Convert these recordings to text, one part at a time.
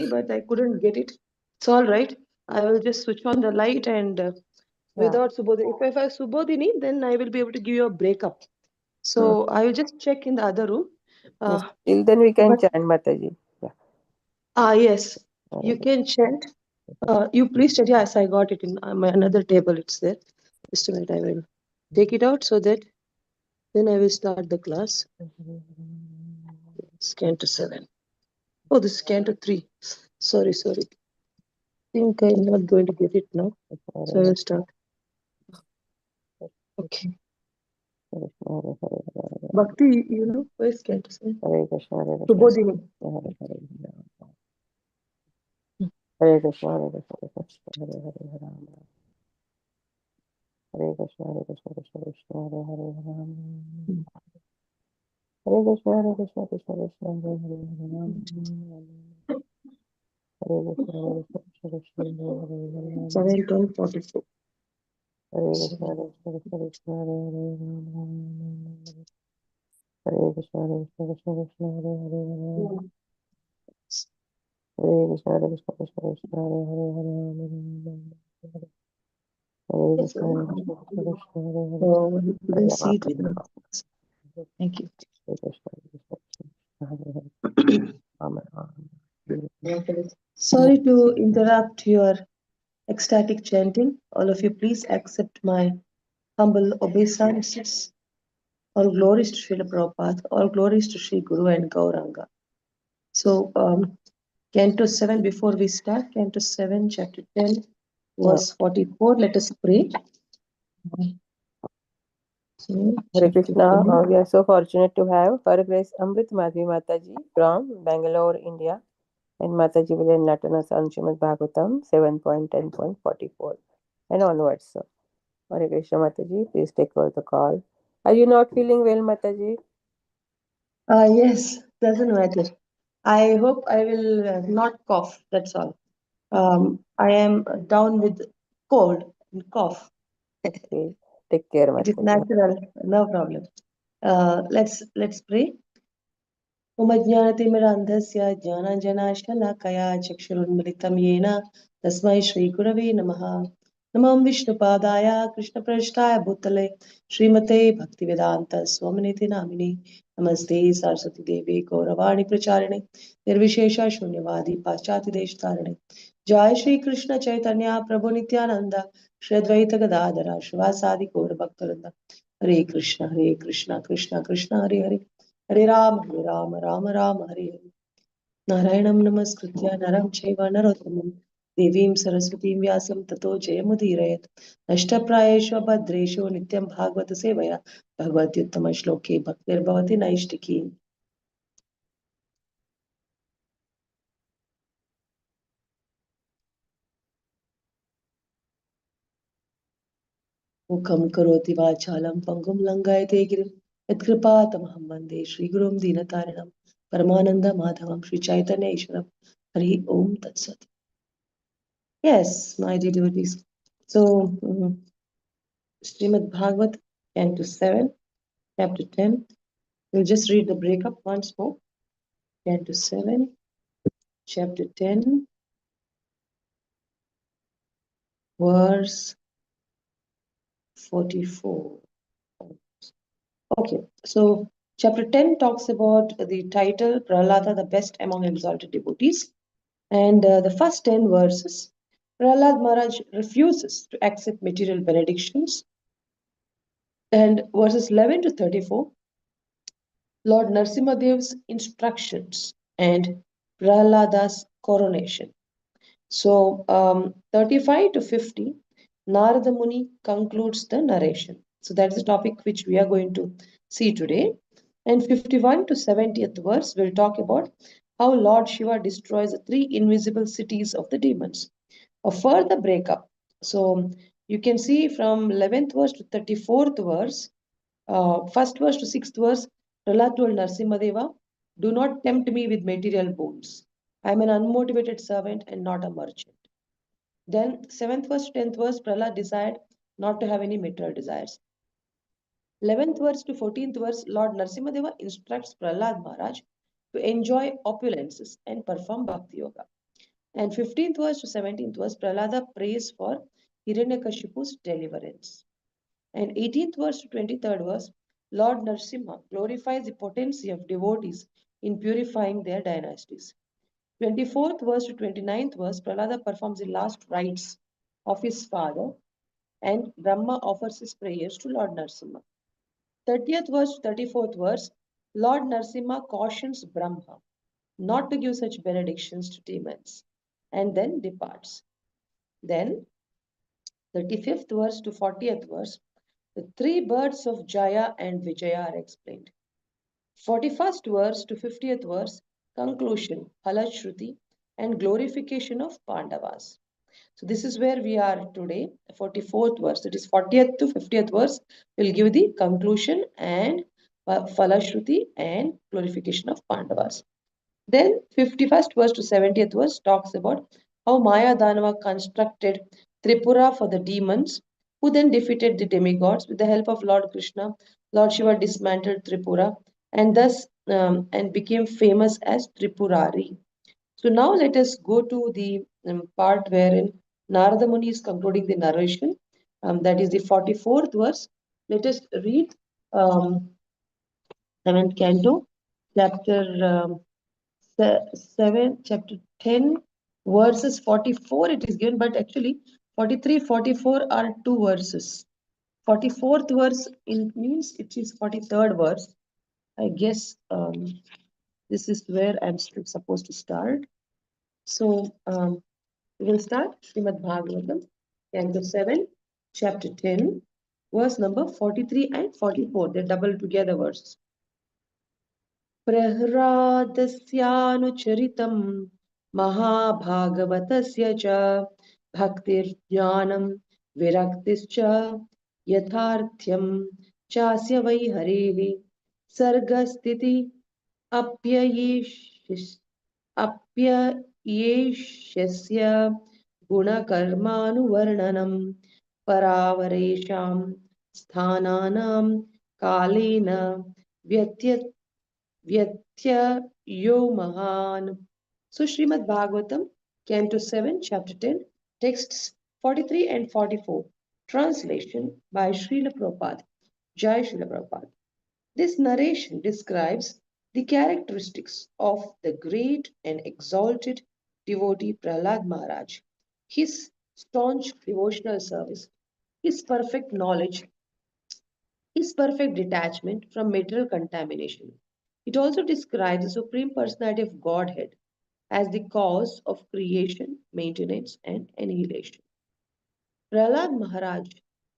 but I couldn't get it. It's all right. I will just switch on the light and without Subodhini. If I have Subodhini, then I will be able to give you a breakup. So I will just check in the other room. Yes. Till then we can But chant Mataji. Yeah. yes, you can chant. You please study. Yes, I got it in my another table. It's there. Just a minute. I will take it out so that then I will start the class. It's Canto 7. Oh, this is Canto 3. Sorry. I think I'm not going to get it now. So I will start. Okay. Bhakti, you know, where's Canto 7? Hare Krishna, Hare Krishna. Subodhini. Hare Krishna, Hare Krishna, Hare Hare, Rama. Hare Krishna, Hare Krishna, Krishna Krishna, Hare Hare, Rama. Hare Krishna, Hare Krishna, Krishna Krishna, Hare Hare, Rama. Hare Krishna, Hare Krishna, Krishna Krishna, Hare Hare, Rama. 7:44. Hare Krishna, Hare Krishna, Krishna Krishna, Hare Hare, Rama. Hare Krishna, Hare Krishna, Krishna Krishna, Hare Hare, Rama. Hare Krishna, Hare Krishna, Krishna Krishna, Hare Hare, Rama. Hare Yes, Krishna, Hare Krishna, Krishna Krishna, Hare Hare, oh, you couldn't Hare see it Rama. with me. Thank you. Hare Krishna, Hare Krishna, Hare Hare, Rama Rama. Sorry to interrupt your ecstatic chanting. All of you, please accept my humble obeisances. All glories to Srila Prabhupada, all glories to Sri Guru and Gauranga. So, Canto 7, before we start, Canto 7, Chapter 10, verse 44, let us pray. So, Hare Chapter Krishna, 10. we are so fortunate to have Her Grace Amrit Madhvi Mataji from Bangalore, India, and Mataji will enlighten us on Srimad Bhagvatam 7.10.44 and onwards. So, Hare Krishna Mataji, please take over the call. Are you not feeling well, Mataji? Yes, doesn't matter. I hope I will not cough. That's all. I am down with cold and cough. Okay, take care, It is Mataji. natural, no problem. Let's pray. Om Ajnanatimirandhasya Jnananjanashkalakaya Chakshurunmilitam Yena Tasmai Shri Gurave Namaha. Namam Vishnupadaya Krishnaprasthaya Bhutale Srimate Bhaktivedanta Swaminiti Namini Namaste Saraswati Devi Gauravani Pracharine Nirvishesha Shunyavadi Paschati Deshtarine Jai Shri Krishna Chaitanya Prabhu Nityananda Shri Advaita Gadadhara Shivasadi Gaura Bhaktarinda Hare Krishna Krishna Krishna Hare Hare Hare Rama, Rama Rama, Hare Hare. Narayanam namaskritya naram chaiva narottamam devim saraswatim vyasam tato jayamudirayat. Nashtaprayeshu abhadreshu nityam bhagavata sevaya bhagavatyuttama shloke bhaktir bhavati naishtiki. Mukam karoti vachalam pangum langayate girim yatkripātamaham vande Shri Gurum Dinatarinam Paramananda Madhavam Shri Chaitanya Ishwaram Hari Om Tat Sat. Yes, my dear devotees. So, Srimad Bhagavat, Canto 7, Chapter 10. We'll just read the breakup once more. Canto 7, Chapter 10, verse 44. Okay, so Chapter 10 talks about the title Prahlada, the best among exalted devotees. And the first 10 verses, Prahlad Maharaj refuses to accept material benedictions. And verses 11 to 34, Lord Narsimhadev's instructions and Prahlada's coronation. So 35 to 50, Narada Muni concludes the narration. So that's the topic which we are going to see today. And 51 to 70th verse will talk about how Lord Shiva destroys the three invisible cities of the demons. A further breakup. So you can see from 11th verse to 34th verse, first verse to sixth verse, Prahlad told Narsimhadeva, do not tempt me with material boons. I am an unmotivated servant and not a merchant. Then 7th verse to 10th verse, Prahlad desired not to have any material desires. 11th verse to 14th verse, Lord Narsimhadeva instructs Prahlad Maharaj to enjoy opulences and perform bhakti yoga. And 15th verse to 17th verse, Prahlada prays for Hiranyakashipu's deliverance. And 18th verse to 23rd verse, Lord Narsimha glorifies the potency of devotees in purifying their dynasties. 24th verse to 29th verse, Prahlada performs the last rites of his father, and Brahma offers his prayers to Lord Narsimha. 30th verse to 34th verse, Lord Narsimha cautions Brahma not to give such benedictions to demons, and then departs. Then 35th verse to 40th verse, the three births of Jaya and Vijaya are explained. 41st verse to 50th verse, conclusion, Halashruti, and glorification of Pandavas. So this is where we are today, 44th verse. That is 40th to 50th verse will give the conclusion and Falashruti and glorification of Pandavas. Then 51st verse to 70th verse talks about how Maya Danava constructed Tripura for the demons, who then defeated the demigods with the help of Lord Krishna. Lord Shiva dismantled Tripura and thus and became famous as Tripurari. So now let us go to the part wherein Narada Muni is concluding the narration. That is the 44th verse. Let us read 7th canto, chapter 7, chapter 10, verses 44. It is given, but actually 43, 44 are two verses. 44th verse means it is 43rd verse. I guess this is where I'm supposed to start. So we will start Srimad Bhagavatam, Canto 7, Chapter 10, verse number 43 and 44. They're double together verses. प्रह्लादस्यानुचरितं महाभागवतस्य च भक्तिर्ज्ञानं विरक्तिश्च यथार्थ्यं चास्य वै हरेः सर्गस्थिति अप्ययेष्यस्य गुणकर्मानुवर्णनं परावरेषां स्थानानां कालेन व्यत्ययो mahan. So Srimad Bhagavatam, Canto 7, Chapter 10, texts 43 and 44. Translation by Srila Prabhupada. Jai Srila Prabhupada. This narration describes the characteristics of the great and exalted devotee Prahlad Maharaj, his staunch devotional service, his perfect knowledge, his perfect detachment from material contamination. It also describes the Supreme Personality of Godhead as the cause of creation, maintenance, and annihilation. Prahlad Maharaj,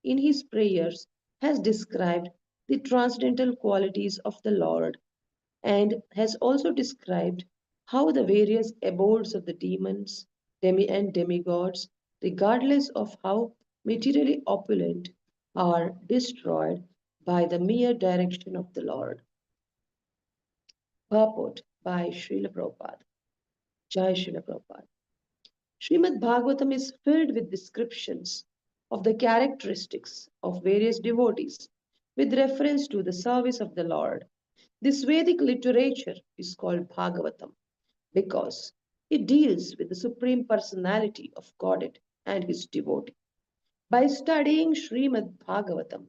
in his prayers, has described the transcendental qualities of the Lord and has also described how the various abodes of the demons, and demigods, regardless of how materially opulent, are destroyed by the mere direction of the Lord. Purport by Srila Prabhupada. Jai Srila Prabhupada. Srimad Bhagavatam is filled with descriptions of the characteristics of various devotees with reference to the service of the Lord. This Vedic literature is called Bhagavatam because it deals with the Supreme Personality of Godhead and his devotee. By studying Srimad Bhagavatam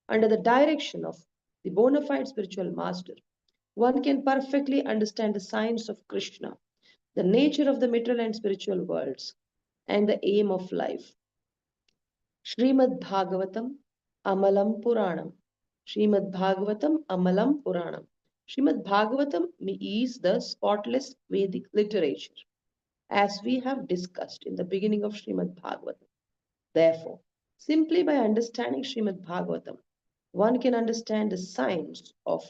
under the direction of the bona fide spiritual master, one can perfectly understand the science of Krishna, the nature of the material and spiritual worlds, and the aim of life. Srimad Bhagavatam Amalam Puranam. Srimad Bhagavatam Amalam Puranam. Srimad Bhagavatam is the spotless Vedic literature, as we have discussed in the beginning of Srimad Bhagavatam. Therefore, simply by understanding Srimad Bhagavatam, one can understand the science of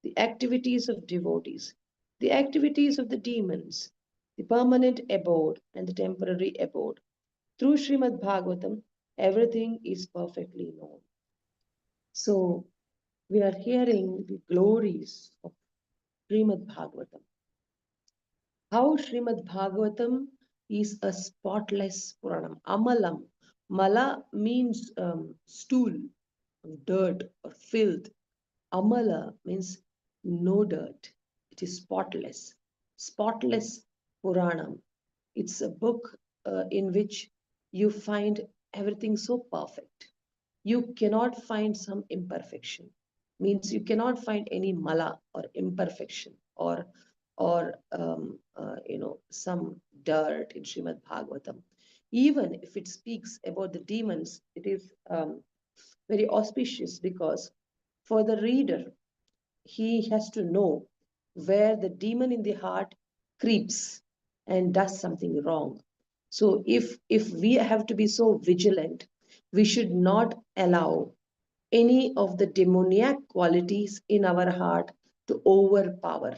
the activities of devotees, the activities of the demons, the permanent abode and the temporary abode. Through Srimad Bhagavatam, everything is perfectly known. So, we are hearing the glories of Srimad Bhagavatam. How Srimad Bhagavatam is a spotless Puranam. Amalam. Mala means stool, dirt, or filth. Amala means no dirt. It is spotless. Spotless Puranam. It's a book in which you find everything so perfect. You cannot find some imperfection. Means you cannot find any mala or imperfection or some dirt in Srimad Bhagavatam. Even if it speaks about the demons, it is very auspicious because for the reader, he has to know where the demon in the heart creeps and does something wrong. So if we have to be so vigilant, we should not allow any of the demoniac qualities in our heart to overpower.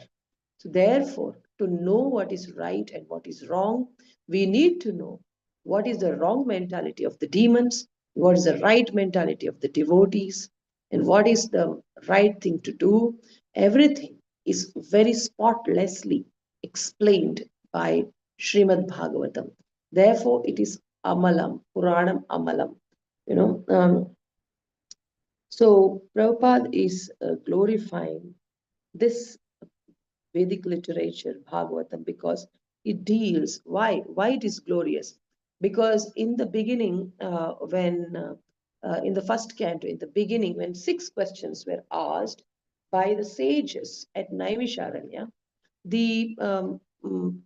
So, therefore, to know what is right and what is wrong, we need to know what is the wrong mentality of the demons, what is the right mentality of the devotees, and what is the right thing to do. Everything is very spotlessly explained by Srimad Bhagavatam. Therefore, it is Amalam, Puranam Amalam. You know, so Prabhupada is glorifying this Vedic literature, Bhagavatam, because it deals. Why it is glorious? Because in the beginning, when in the first canto, in the beginning, when 6 questions were asked by the sages at Naimisharanya, the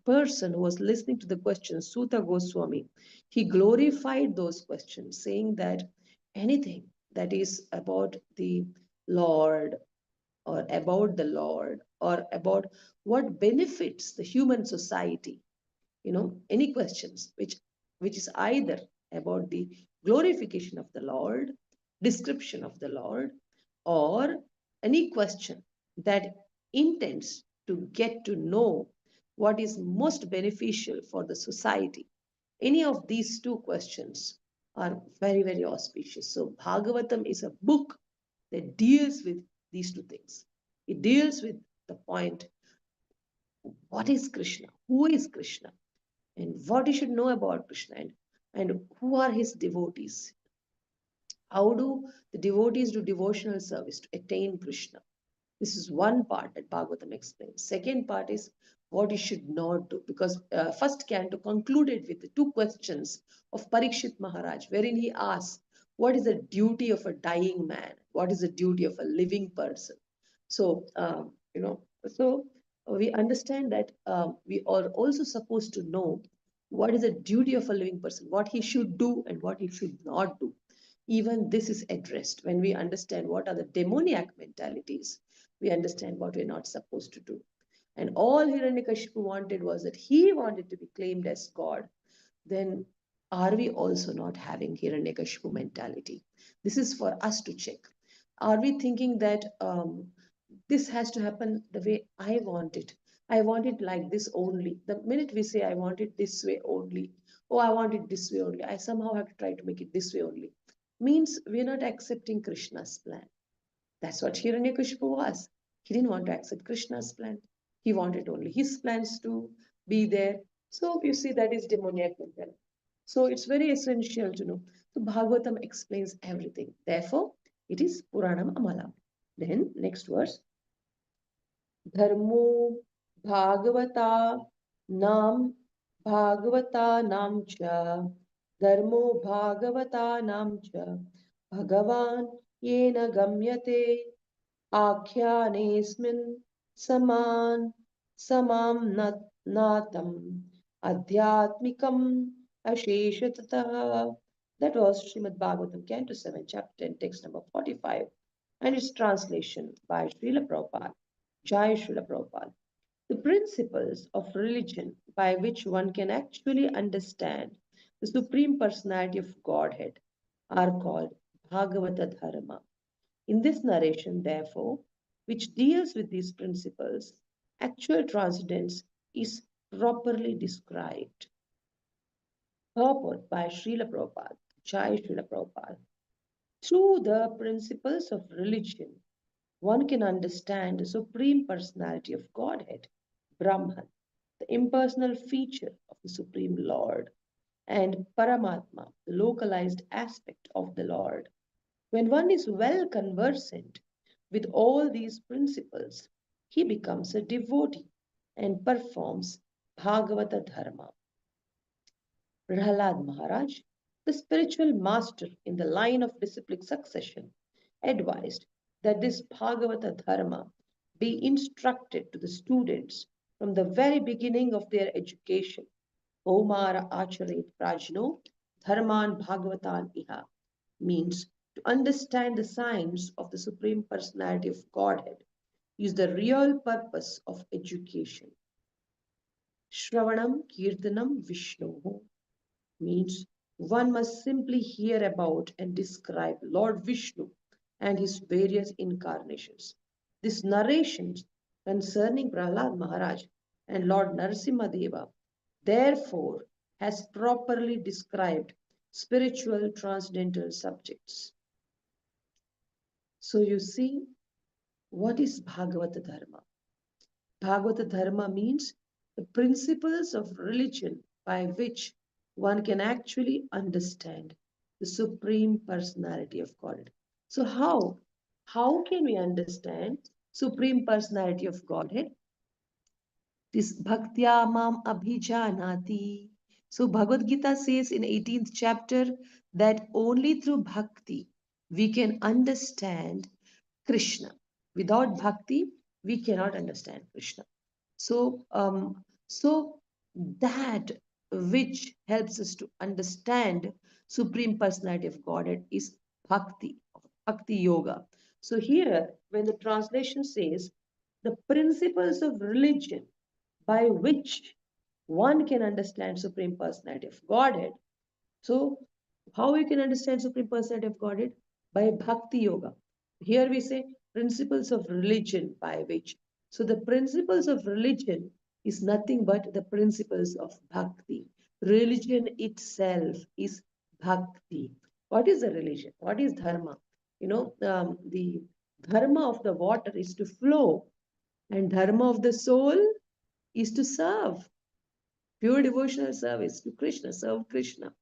person who was listening to the questions, Suta Goswami, he glorified those questions, saying that anything that is about the Lord or about the Lord or about what benefits the human society, any questions which is either about the glorification of the Lord, description of the Lord, or any question that intends to get to know what is most beneficial for the society. Any of these 2 questions are very, very auspicious. So Bhagavatam is a book that deals with these 2 things. It deals with the point, what is Krishna? Who is Krishna? And what you should know about Krishna, and who are his devotees. How do the devotees do devotional service to attain Krishna? This is one part that Bhagavatam explains. Second part is what you should not do, because first canto concluded with the 2 questions of Parikshit Maharaj, wherein he asks, what is the duty of a dying man? What is the duty of a living person? So, so we understand that we are also supposed to know what is the duty of a living person, what he should do and what he should not do. Even this is addressed when we understand what are the demoniac mentalities. We understand what we're not supposed to do. And all Hiranyakashipu wanted was that he wanted to be claimed as God. Then are we also not having Hiranyakashipu mentality? This is for us to check. Are we thinking that this has to happen the way I want it? I want it like this only. The minute we say I want it this way only, oh, I want it this way only, I somehow have to try to make it this way only, means we're not accepting Krishna's plan. That's what Hiranyakashipu was. He didn't want to accept Krishna's plan. He wanted only his plans to be there. So you see, that is demoniac mentality. So it's very essential to know. So Bhagavatam explains everything. Therefore, it is Puranam Amalam. Then next verse. Dharmo Bhagavata Nam Bhagavata Nam Cha Dharmo Bhagavata Nam Cha Bhagavan Yena Gamyate आख्यानेऽस्मिन् समान समां नातं adhyatmikam asheshatah. That was Srimad Bhagavatam, Canto 7, Chapter 10, text number 45, and its translation by Srila Prabhupada. Jai Srila Prabhupada. The principles of religion by which one can actually understand the Supreme Personality of Godhead are called Bhagavata Dharma. In this narration, therefore, which deals with these principles, actual transcendence is properly described. Purport by Srila Prabhupada, Jai Srila Prabhupada. Through the principles of religion, one can understand the Supreme Personality of Godhead, Brahman, the impersonal feature of the Supreme Lord, and Paramatma, the localized aspect of the Lord. When one is well conversant with all these principles, he becomes a devotee and performs Bhagavata Dharma. Prahlad Maharaj, the spiritual master in the line of disciplic succession, advised that this Bhagavata Dharma be instructed to the students from the very beginning of their education. Omara Acharit Prajno Dharman Bhagavatan Iha means to understand the science of the Supreme Personality of Godhead is the real purpose of education. Shravanam Kirtanam Vishnu means one must simply hear about and describe Lord Vishnu and his various incarnations. This narration concerning Prahlad Maharaj and Lord Narasimha therefore has properly described spiritual transcendental subjects. So you see, what is Bhagavata Dharma? Bhagavata Dharma means the principles of religion by which one can actually understand the Supreme Personality of Godhead. So how can we understand Supreme Personality of Godhead? This bhaktya mam abhijanati. So Bhagavad Gita says in 18th chapter that only through bhakti we can understand Krishna. Without bhakti, we cannot understand Krishna. So that which helps us to understand Supreme Personality of Godhead is bhakti yoga. So here, when the translation says the principles of religion by which one can understand Supreme Personality of Godhead. So, how you can understand Supreme Personality of Godhead? By Bhakti Yoga. Here we say principles of religion by which. So, the principles of religion is nothing but the principles of Bhakti. Religion itself is Bhakti. What is a religion? What is Dharma? The Dharma of the water is to flow, and Dharma of the soul is to serve. Pure devotional service to Krishna, serve Krishna.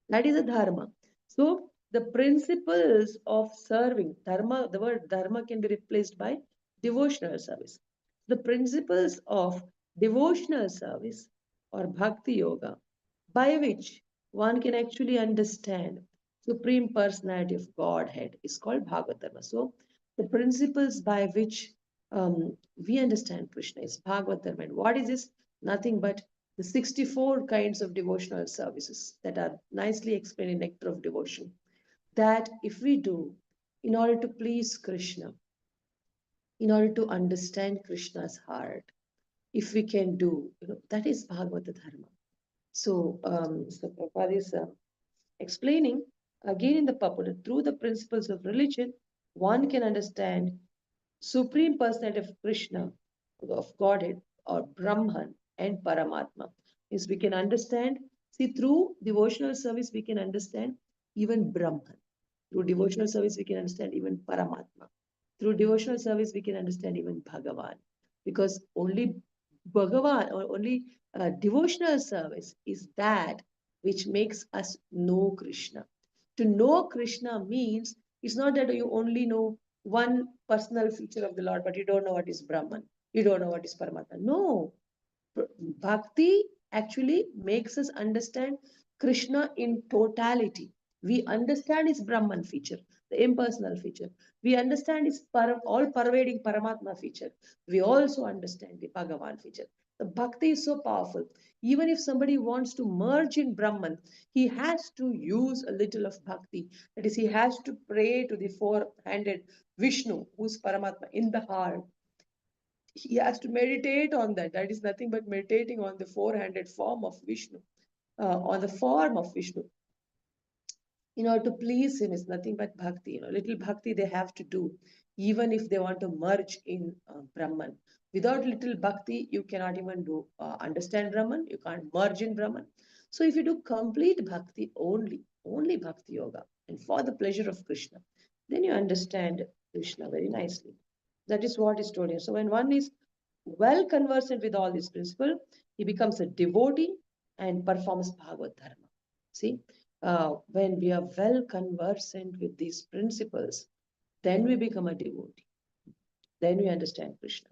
That is a dharma. So the principles of serving, dharma, the word dharma can be replaced by devotional service. The principles of devotional service or bhakti yoga by which one can actually understand Supreme Personality of Godhead is called Bhagavatam. So the principles by which we understand Krishna is Bhagavatam. And what is this? Nothing but the 64 kinds of devotional services that are nicely explained in Nectar of Devotion. That if we do in order to please Krishna, in order to understand Krishna's heart, if we can do, that is Bhagavata Dharma. So Prabhupada is explaining again in the purport through the principles of religion, one can understand Supreme Personality of Krishna, of Godhead, or Brahman and Paramatma. Is we can understand, see, through devotional service, we can understand even Brahman. Through devotional service, we can understand even Paramatma. Through devotional service, we can understand even Bhagavan. Because only Bhagavan or only devotional service is that which makes us know Krishna. To know Krishna means it's not that you only know one personal feature of the Lord, but you don't know what is Brahman. You don't know what is Paramatma. No. Bhakti actually makes us understand Krishna in totality. We understand his Brahman feature, the impersonal feature. We understand his all-pervading Paramatma feature. We also understand the Bhagavan feature. The Bhakti is so powerful. Even if somebody wants to merge in Brahman, he has to use a little of Bhakti. That is, he has to pray to the four-handed Vishnu, who's Paramatma, in the heart. He has to meditate on that. That is nothing but meditating on the four-handed form of Vishnu, on the form of Vishnu. In order to please him is nothing but bhakti. Little bhakti they have to do, even if they want to merge in Brahman. Without little bhakti, you cannot even do understand Brahman. You can't merge in Brahman. So if you do complete bhakti only bhakti yoga, and for the pleasure of Krishna, then you understand Krishna very nicely. That is what is told here. So when one is well conversant with all these principles, he becomes a devotee and performs Bhagavad Dharma. See, when we are well conversant with these principles, then we become a devotee. Then we understand Krishna.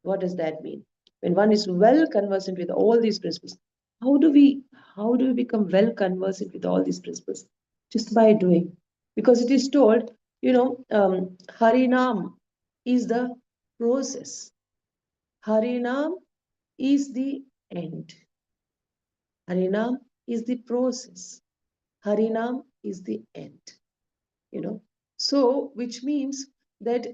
What does that mean? When one is well conversant with all these principles, How do we how do we become well conversant with all these principles? Just by doing. Because it is told, Harinam is the process. Harinam is the end. Harinam is the process. Harinam is the end. You know. So, which means that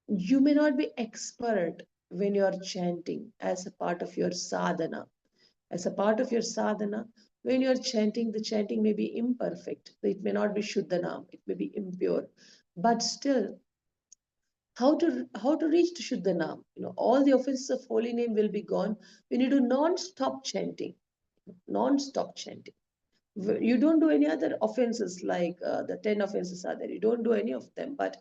you may not be expert when you are chanting as a part of your sadhana. As a part of your sadhana, when you are chanting, the chanting may be imperfect. It may not be Shuddhanam, it may be impure. But still, how to reach to Shuddhanam? All the offenses of holy name will be gone when you do non-stop chanting. Non-stop chanting. You don't do any other offenses like the 10 offenses are there. You don't do any of them, but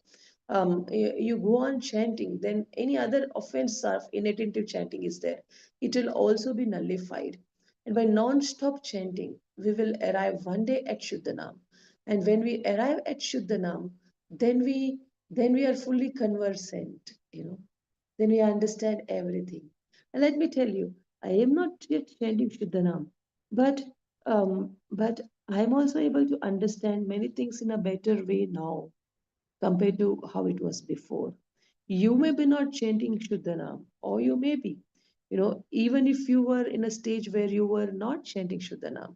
you go on chanting, then any other offense of inattentive chanting is there. It will also be nullified. And by non-stop chanting, we will arrive one day at Shuddhanam. And when we arrive at Shuddhanam, then we then we are fully conversant, then we understand everything. And let me tell you, I am not yet chanting Shuddhanam, but but I'm also able to understand many things in a better way now compared to how it was before. You may be not chanting Shuddhanam, or you may be. Even if you were in a stage where you were not chanting Shuddhanam,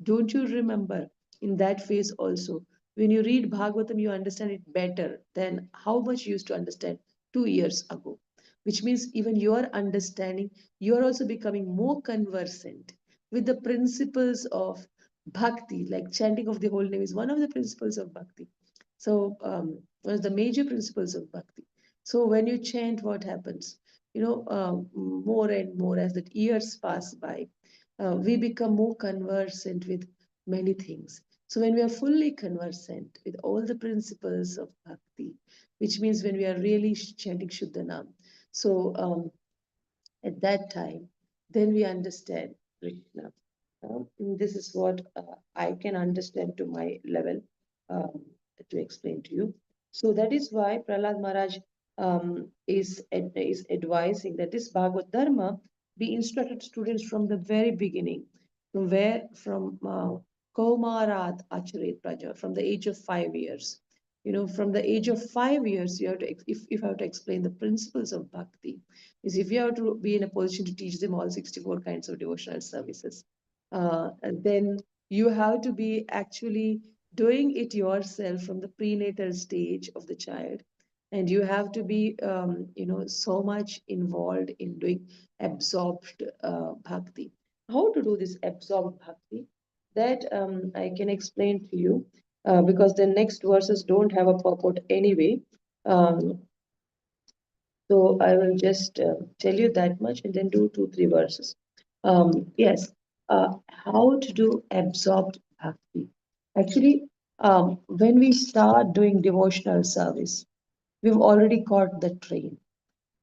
don't you remember in that phase also, when you read Bhagavatam, you understand it better than how much you used to understand 2 years ago. Which means even your understanding, you are also becoming more conversant with the principles of bhakti, like chanting of the holy name is one of the principles of bhakti. So, one of the major principles of bhakti. So, when you chant, what happens? More and more as the years pass by, we become more conversant with many things. So, when we are fully conversant with all the principles of bhakti, which means when we are really chanting Shuddhanam, so at that time, then we understand Krishna. This is what I can understand to my level um, to explain to you. So that is why Prahlad Maharaj is advising that this Bhagavad Dharma be instructed students from the very beginning, from Kaumarat Acharit Praja, from the age of 5 years. From the age of 5 years, you have to if I have to explain the principles of bhakti, is if you have to be in a position to teach them all 64 kinds of devotional services, and then you have to be actually doing it yourself from the prenatal stage of the child, and you have to be so much involved in doing absorbed bhakti. How to do this absorbed bhakti, that I can explain to you, because the next verses don't have a purport anyway. um, so I will just tell you that much and then do 2 3 verses. Yes, how to do absorbed bhakti. Actually, when we start doing devotional service, we've already caught the train,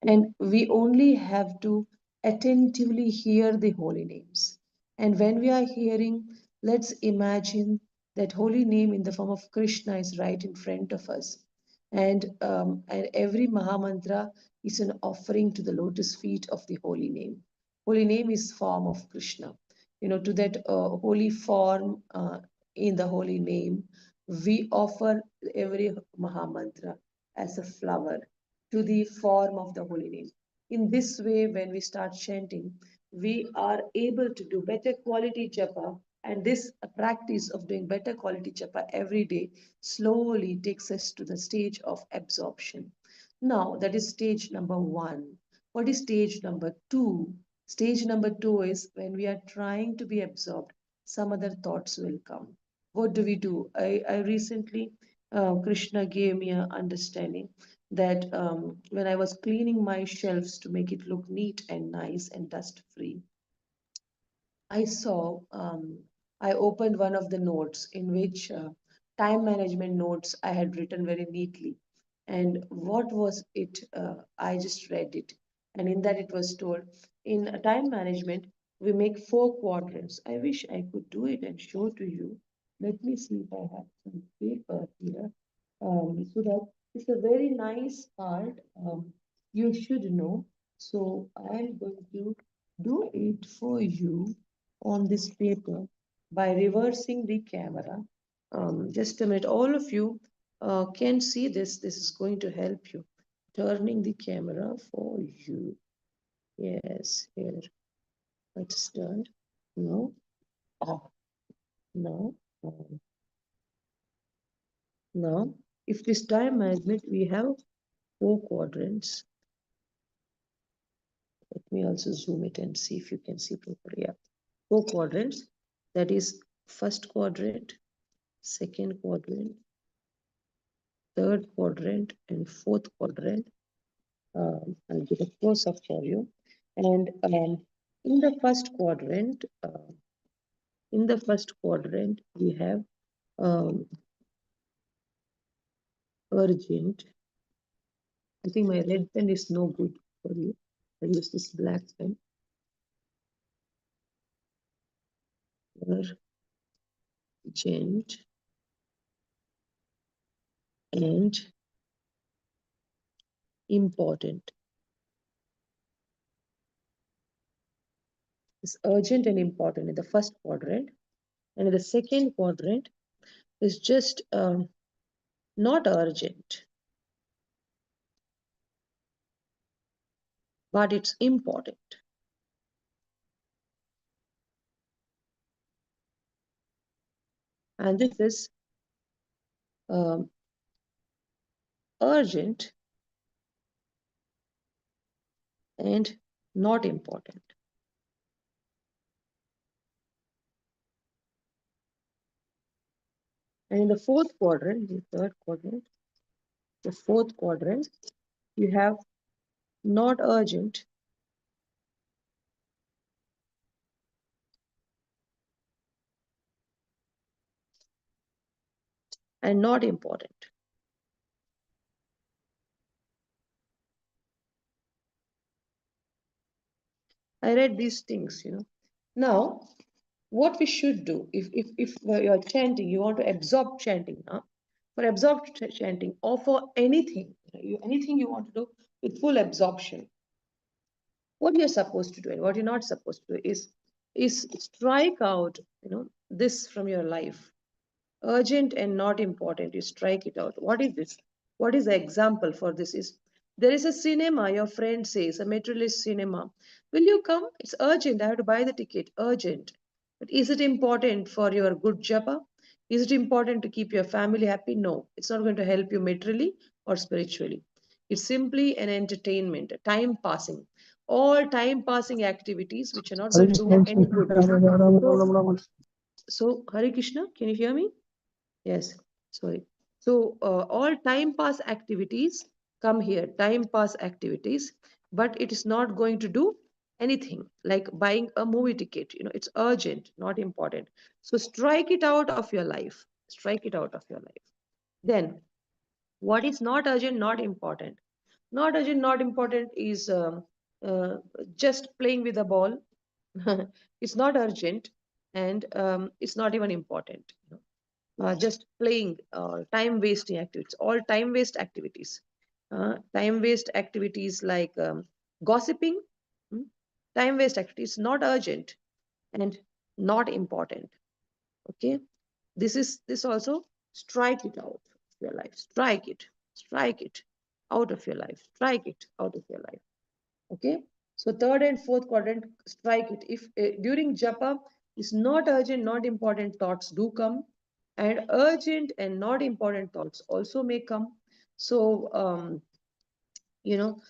and we only have to attentively hear the holy names. And when we are hearing, let's imagine that holy name in the form of Krishna is right in front of us. And every Mahamantra is an offering to the lotus feet of the holy name. Holy name is form of Krishna. To that holy form in the holy name, we offer every Mahamantra as a flower to the form of the holy name. In this way, when we start chanting, we are able to do better quality japa, and this practice of doing better quality japa every day slowly takes us to the stage of absorption. Now, that is stage number one. What is stage number two? Stage number two is when we are trying to be absorbed, some other thoughts will come. What do we do? I recently, Krishna gave me an understanding that when I was cleaning my shelves to make it look neat and nice and dust free, I saw, I opened one of the notes in which time management notes I had written very neatly. And what was it? I just read it. And in that it was told, in time management, we make 4 quadrants. I wish I could do it and show to you. Let me see if I have some paper here. So that it's a very nice part. You should know. So I'm going to do it for you. on this paper by reversing the camera. Just a minute, all of you can see this. This is going to help you. Turning the camera for you. Yes, here. It's turned. No. Oh, no. Now, if this time management, we have 4 quadrants. Let me also zoom it and see if you can see properly. Yeah, 4 quadrants. That is first quadrant, second quadrant, third quadrant, and fourth quadrant. I'll give a close up for you. And in the first quadrant, we have urgent. I think my red pen is no good for you. I'll use this black pen. Urgent and important. It's urgent and important in the first quadrant. And in the second quadrant is just not urgent, but it's important. And this is urgent and not important. And in the fourth quadrant, the third quadrant, the fourth quadrant, you have not urgent and not important. I read these things, Now, what we should do, if you're chanting, you want to absorb chanting, for absorbed chanting or for anything, anything you want to do with full absorption, what you're supposed to do and what you're not supposed to do is strike out, this from your life. Urgent and not important, you strike it out. What is this? What is the example for this? Is there is a cinema, your friend says, a materialist cinema. Will you come? It's urgent. I have to buy the ticket. Urgent. But is it important for your good japa? Is it important to keep your family happy? No. It's not going to help you materially or spiritually. It's simply an entertainment, a time passing. All time passing activities which are not going to do any good. So Hare Krishna, can you hear me? Yes, sorry. So all time pass activities come here, time pass activities, but it is not going to do anything like buying a movie ticket. It's urgent, not important. So strike it out of your life. Strike it out of your life. Then, what is not urgent, not important? Not urgent, not important is uh, just playing with a ball. It's not urgent and it's not even important. Just playing, time wasting activities, all time waste activities. Time waste activities like gossiping, mm, time waste activities, not urgent and not important. Okay, this also strike it out of your life. Strike it out of your life. Strike it out of your life. Okay, so third and fourth quadrant, strike it. If during japa is not urgent, not important thoughts do come, and urgent and not important thoughts also may come. So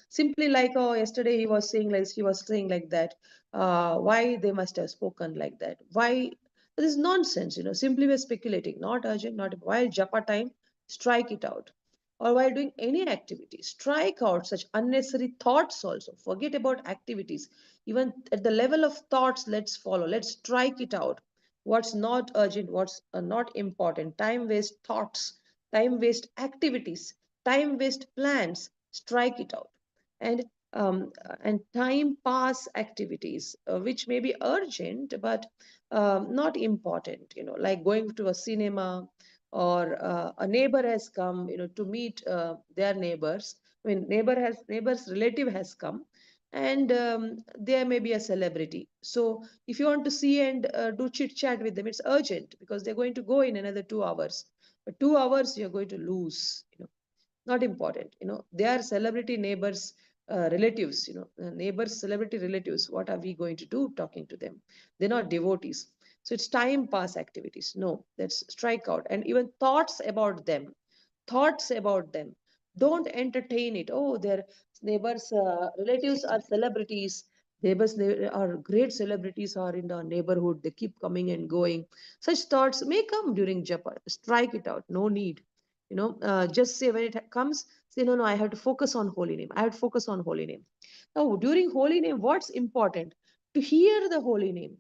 simply like, oh, yesterday he was saying like that, why they must have spoken like that, why? This is nonsense. Simply we're speculating. Not urgent, not while japa time, strike it out. Or while doing any activity, strike out such unnecessary thoughts. Also forget about activities. Even at the level of thoughts, let's strike it out. What's not urgent, what's not important, time waste thoughts, time waste activities, time waste plans, strike it out. and and time pass activities, which may be urgent but not important, like going to a cinema, or a neighbor has come, to meet their neighbors. I mean, neighbor's relative has come, and they may be a celebrity. So if you want to see and do chit chat with them, it's urgent because they're going to go in another 2 hours. But 2 hours you're going to lose. Not important. They are celebrity neighbors, relatives. Neighbors, celebrity relatives. What are we going to do talking to them? They're not devotees. So it's time pass activities. No, that's strike out. And even thoughts about them, don't entertain it. Oh, their neighbors, relatives are celebrities. Neighbors, they are great celebrities, are in the neighborhood, they keep coming and going. Such thoughts may come during japa. Strike it out, no need. Just say when it comes, say, no, no, I have to focus on holy name, I have to focus on holy name. Now during holy name, what's important? To hear the holy name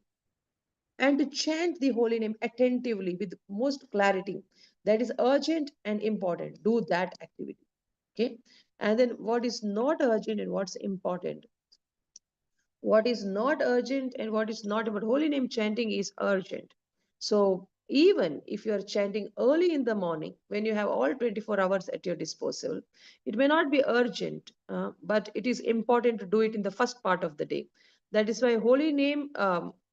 and to chant the holy name attentively with most clarity. That is urgent and important. Do that activity. Okay. And then what is not urgent and what's important? What is not urgent and what is not about holy name chanting is urgent. So even if you are chanting early in the morning when you have all 24 hours at your disposal, it may not be urgent, but it is important to do it in the first part of the day. That is why holy name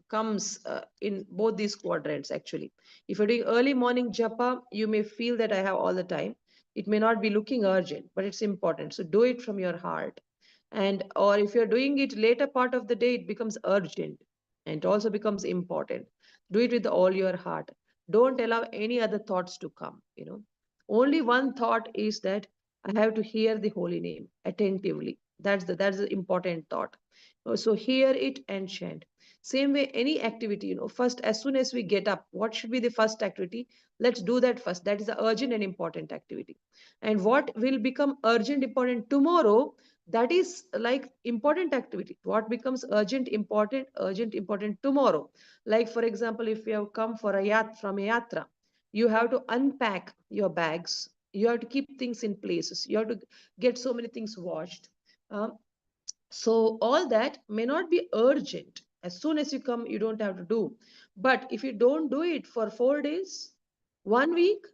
comes in both these quadrants actually. If you're doing early morning japa, you may feel that I have all the time. It may not be looking urgent, but it's important. So do it from your heart. And or if you're doing it later part of the day, it becomes urgent and it also becomes important. Do it with all your heart. Don't allow any other thoughts to come. Only one thought is that I have to hear the holy name attentively. That's the important thought. So hear it and chant. Same way, any activity, first, as soon as we get up, what should be the first activity? Let's do that first. That is the urgent and important activity. And what will become urgent important tomorrow, that is like important activity. What becomes urgent important tomorrow. Like for example, if you have come for a from a yatra, you have to unpack your bags, you have to keep things in places, you have to get so many things washed. Um, so all that may not be urgent. As soon as you come, you don't have to do. But if you don't do it for 4 days, 1 week,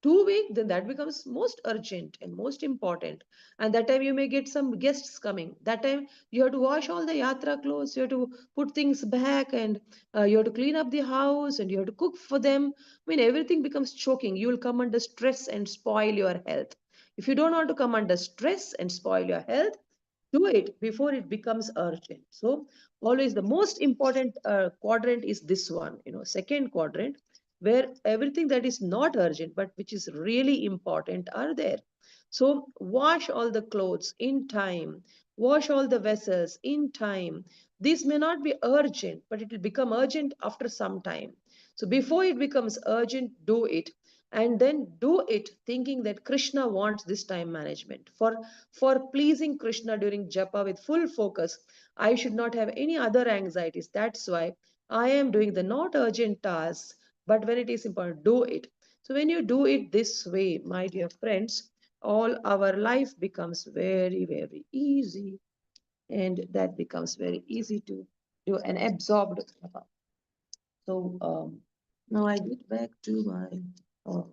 2 weeks, then that becomes most urgent and most important. And that time you may get some guests coming. That time you have to wash all the yatra clothes, you have to put things back, and you have to clean up the house, and you have to cook for them. I mean, everything becomes choking. You will come under stress and spoil your health. If you don't want to come under stress and spoil your health, do it before it becomes urgent. So always the most important quadrant is this one, second quadrant, where everything that is not urgent but which is really important are there. So wash all the clothes in time, wash all the vessels in time. This may not be urgent, but it will become urgent after some time. So before it becomes urgent, do it. And then do it thinking that Krishna wants this time management. For pleasing Krishna during japa with full focus, I should not have any other anxieties. That's why I am doing the not urgent tasks, but when it is important, do it. So when you do it this way, my dear friends, all our life becomes very, very easy. And that becomes very easy to do and absorbed. So now I get back to my uh,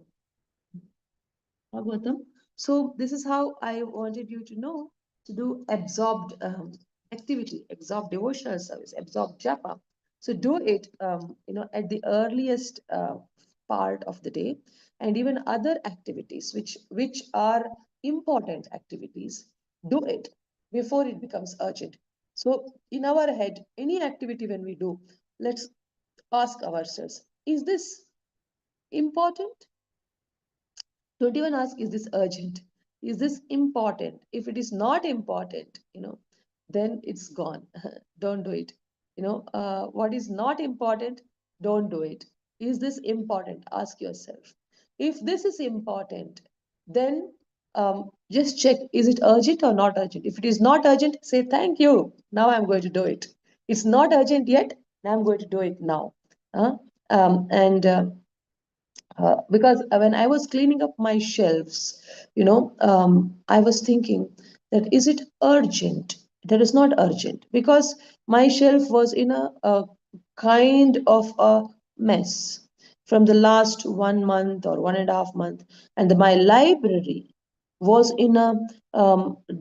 Bhagavatam. So this is how I wanted you to know to do absorbed activity, absorbed devotional service, absorbed japa. So do it, at the earliest part of the day, and even other activities which are important activities. Do it before it becomes urgent. So in our head, any activity when we do, let's ask ourselves: Is this important? Don't even ask, is this urgent? Is this important? If it is not important, then it's gone. Don't do it. What is not important, don't do it. Is this important? Ask yourself. If this is important, then just check, is it urgent or not urgent? If it is not urgent, say thank you. Now I'm going to do it. It's not urgent yet. Now I'm going to do it now. And because when I was cleaning up my shelves, I was thinking that is it urgent? That is not urgent because my shelf was in a kind of a mess from the last 1 month or 1.5 month, and my library was in a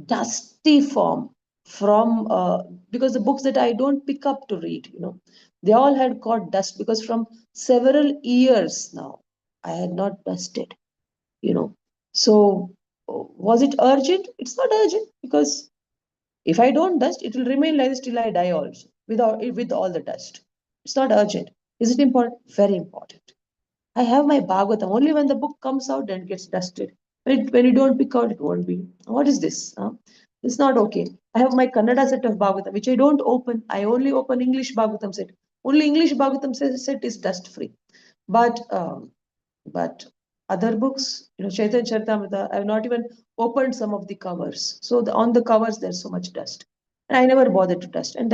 dusty form. from because the books that I don't pick up to read, they all had got dust because from several years now I had not dusted, you know. So was it urgent? It's not urgent because if I don't dust, it will remain like this till I die also with all the dust. It's not urgent. Is it important? Very important. I have my Bhagavatam. Only when the book comes out, then it gets dusted. When you don't pick out, it won't be. What is this? Huh? It's not okay. I have my Kannada set of Bhagavatam, which I don't open. I only open English Bhagavatam set. Only English Bhagavatam set is dust free. But other books, Chaitanya Charitamrita, I have not even opened some of the covers. So on the covers, there's so much dust. And I never bothered to dust. And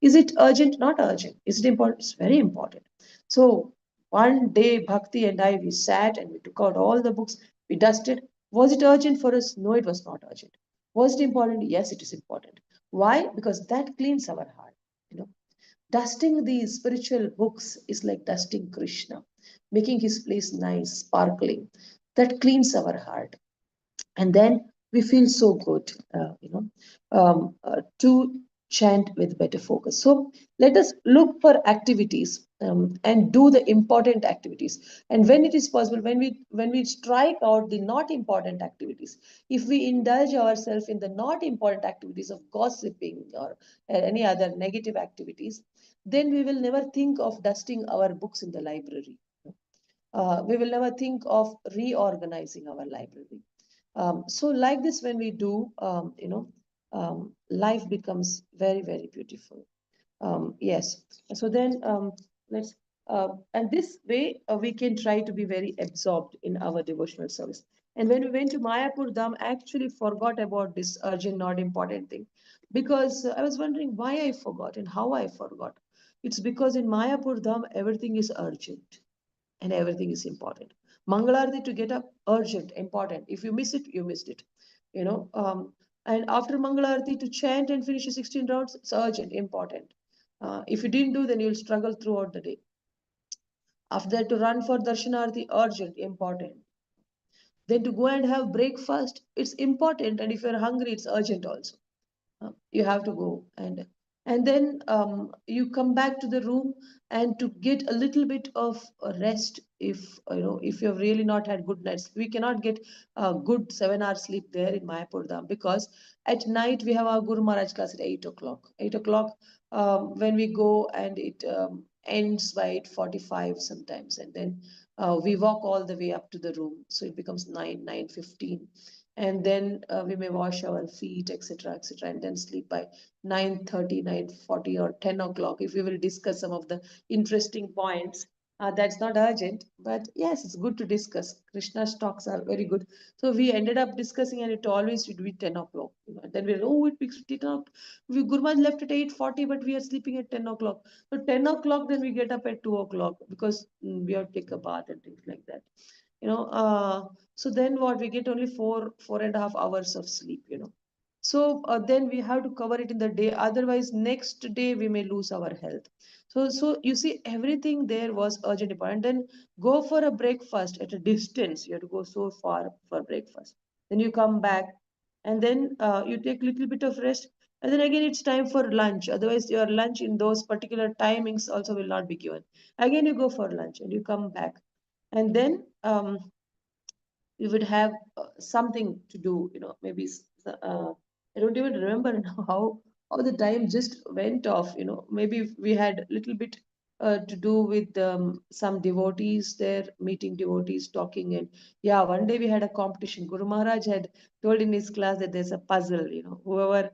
is it urgent? Not urgent. Is it important? It's very important. So one day, Bhakti and I, we sat and we took out all the books. We dusted. Was it urgent for us? No, it was not urgent. Was it important? Yes, it is important. Why? Because that cleans our heart. You know, Dusting these spiritual books is like dusting Krishna, making his place nice, sparkling. That cleans our heart. And then we feel so good, to chant with better focus. So let us look for activities and do the important activities. And when it is possible, when we strike out the not important activities, if we indulge ourselves in the not important activities of gossiping or any other negative activities, then we will never think of dusting our books in the library. We will never think of reorganizing our library. So like this, when we do, life becomes very, very beautiful. Yes. So then let's, and this way we can try to be very absorbed in our devotional service. And when we went to Mayapur Dham, I actually forgot about this urgent, not important thing, because I was wondering why I forgot and how I forgot. It's because in Mayapur Dham, everything is urgent and everything is important. Mangalarti to get up, urgent, important. If you miss it, you missed it. You know, and after Mangalarti to chant and finish the 16 rounds, it's urgent, important. If you didn't do, then you'll struggle throughout the day. After that, to run for Darshanarti, urgent, important. Then to go and have breakfast, it's important. And if you're hungry, it's urgent also. You have to go and then you come back to the room and to get a little bit of rest if you've really not had good nights. We cannot get a good 7 hours sleep there in Mayapur Dham because at night we have our Guru Maharaj class at 8 o'clock. 8 o'clock when we go and it ends by 8:45 sometimes, and then we walk all the way up to the room, so it becomes 9:15, and then we may wash our feet, etc., etc., and then sleep by 9:30, 9:40, or 10 o'clock if we will discuss some of the interesting points. That's not urgent, but yes, it's good to discuss. Krishna's talks are very good. So we ended up discussing, and it always should be 10 o'clock. Then we're, oh, it becomes 10 o'clock. Gurmaj left at 8:40, but we are sleeping at 10 o'clock. So 10 o'clock, then we get up at 2 o'clock because we have to take a bath and things like that. You know, so then what, we get only 4.5 hours of sleep. So then we have to cover it in the day, otherwise next day we may lose our health. So you see, everything there was urgent important. Then go for a breakfast at a distance. You have to go so far for breakfast, then you come back, and then you take little bit of rest, and then again it's time for lunch. Otherwise your lunch in those particular timings also will not be given. Again you go for lunch and you come back, and then we would have something to do, maybe I don't even remember now how the time just went off. Maybe we had a little bit to do with some devotees there, meeting devotees, talking. And yeah, one day we had a competition. Guru Maharaj had told in his class that there's a puzzle, whoever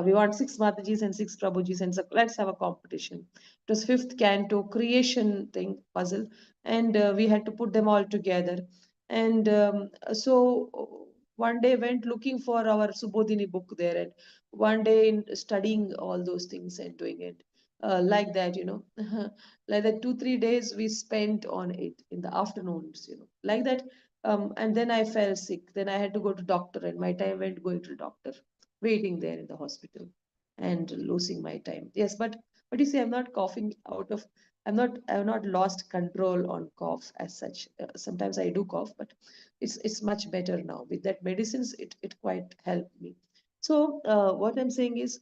we want six Matajis and six Prabhujis, and so let's have a competition. It was fifth canto creation thing, puzzle, and we had to put them all together. And so one day went looking for our Subodhini book there, and one day in studying all those things and doing it like that, like that 2 3 days we spent on it in the afternoons, like that. And then I fell sick. Then I had to go to doctor, and my time went going to doctor, waiting there in the hospital, and losing my time. Yes, but you see, I'm not coughing out of. I've not lost control on cough as such. Sometimes I do cough, but it's much better now. With that medicines, it quite helped me. So what I'm saying is,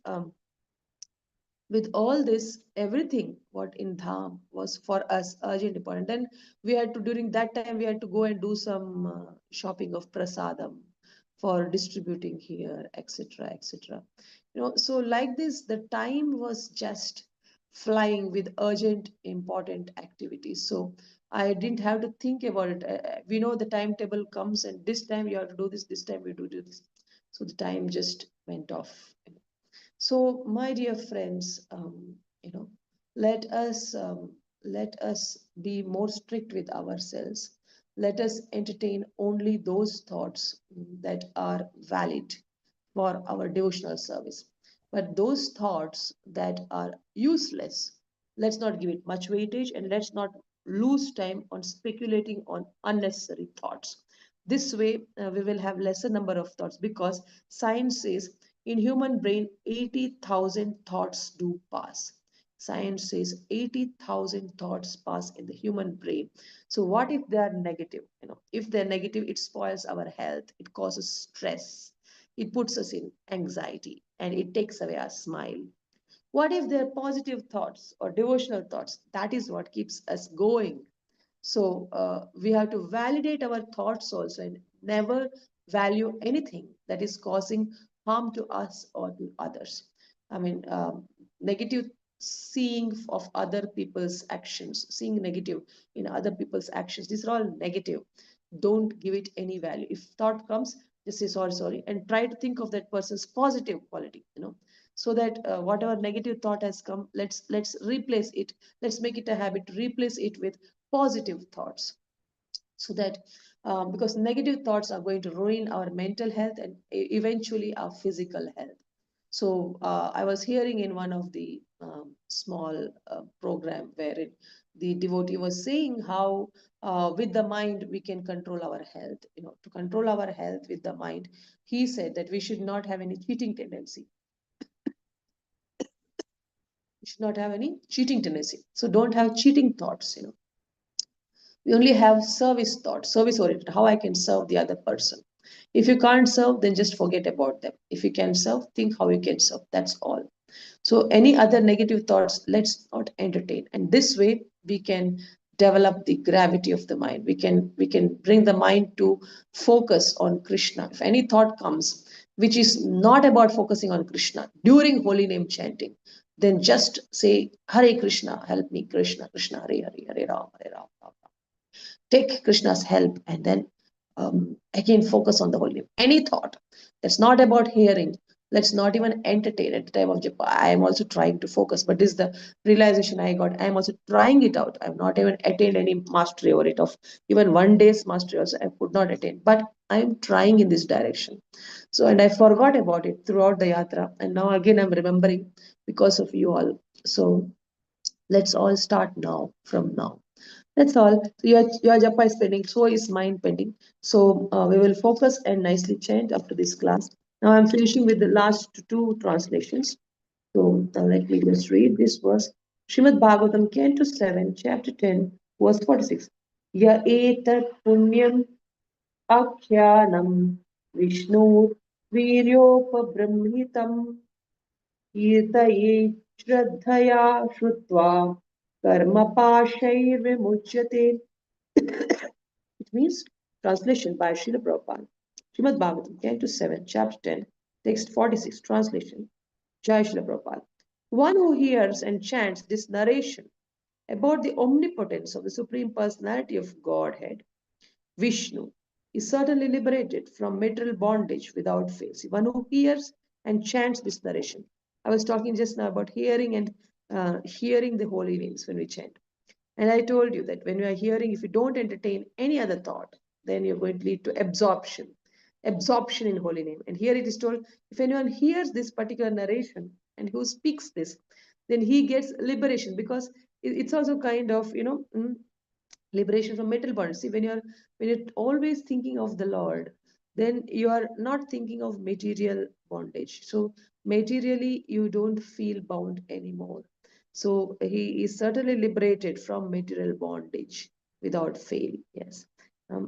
with all this, everything what in Dham was for us urgent important. Then we had to, during that time, we had to go and do some shopping of prasadam for distributing here, etc., etc. So like this, the time was just flying with urgent, important activities. So I didn't have to think about it. We know the timetable comes, and this time you have to do this time you do this. So the time just went off. So, my dear friends, let us let us be more strict with ourselves. Let us entertain only those thoughts that are valid for our devotional service. But those thoughts that are useless, let's not give it much weightage, and let's not lose time on speculating on unnecessary thoughts. This way, we will have lesser number of thoughts, because science says in human brain 80,000 thoughts do pass. Science says 80,000 thoughts pass in the human brain. So what if they are negative? If they're negative, it spoils our health, it causes stress, it puts us in anxiety, and it takes away our smile. What if they're positive thoughts or devotional thoughts? That is what keeps us going. So we have to validate our thoughts also, and never value anything that is causing harm to us or to others. I mean, negative seeing of other people's actions, seeing negative in other people's actions, these are all negative. Don't give it any value. If thought comes, just say sorry, sorry, and try to think of that person's positive quality. So that whatever negative thought has come, let's replace it. Let's make it a habit to replace it with positive thoughts, so that because negative thoughts are going to ruin our mental health and eventually our physical health. So I was hearing in one of the small program wherein the devotee was saying how with the mind we can control our health. To control our health with the mind, he said that we should not have any cheating tendency. We should not have any cheating tendency. So don't have cheating thoughts. We only have service thoughts, service oriented, how I can serve the other person. If you can't serve, then just forget about them. If you can serve, think how you can serve. That's all. So any other negative thoughts, let's not entertain. And this way we can develop the gravity of the mind. We can bring the mind to focus on Krishna. If any thought comes which is not about focusing on Krishna during holy name chanting, then just say Hare Krishna, help me, Krishna, Krishna, Hare Hare, Hare Ram, Hare Ram. Take Krishna's help, and then again focus on the holy name. Any thought that's not about hearing, let's not even entertain at the time of japa. I am also trying to focus, but this is the realization I got. I am also trying it out. I've not even attained any mastery over it. Of even one day's mastery also, I could not attain. But I am trying in this direction. So, and I forgot about it throughout the yatra, and now again I'm remembering because of you all. So let's all start now, from now. That's all. So your japa is pending. So is mine pending. So we will focus and nicely chant after this class. Now I'm finishing with the last two translations. So let me just read this verse. Srimad Bhagavatam, Canto 7, Chapter 10, verse 46. Ya etat punyam akyanam Vishnu viryopabrahmitam कीर्तये श्रद्धया श्रुत्वा कर्मपाशैर्विमुच्यते. It means, translation by Srila Prabhupada. Srimad Bhagavatam, Canto 7, Chapter 10, Text 46, translation. Jai Srila Prabhupada. One who hears and chants this narration about the omnipotence of the Supreme Personality of Godhead, Vishnu, is certainly liberated from material bondage without fail. See, one who hears and chants this narration. I was talking just now about hearing and hearing the holy names when we chant. And I told you that when you are hearing, if you don't entertain any other thought, then you're going to lead to absorption, absorption in holy name. And here it is told, if anyone hears this particular narration and who speaks this, then he gets liberation, because it's also kind of, liberation from mental bondage. See, when you're always thinking of the Lord, then you are not thinking of material bondage. So materially, you don't feel bound anymore. So he is certainly liberated from material bondage without fail. Yes.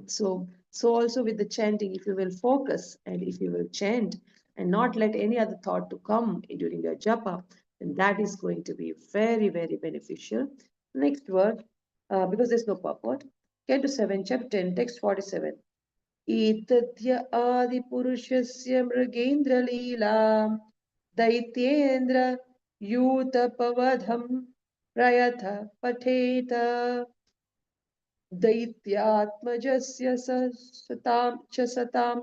So also with the chanting, if you will focus and if you will chant and not let any other thought to come during your japa, then that is going to be very, very beneficial. Next word, because there's no purport. Canto 7, chapter 10, text 47. Etadhya Adipurushasya Mrigendra Daityendra Yutapavadham Prayatha Pateta Daityatmajasya satam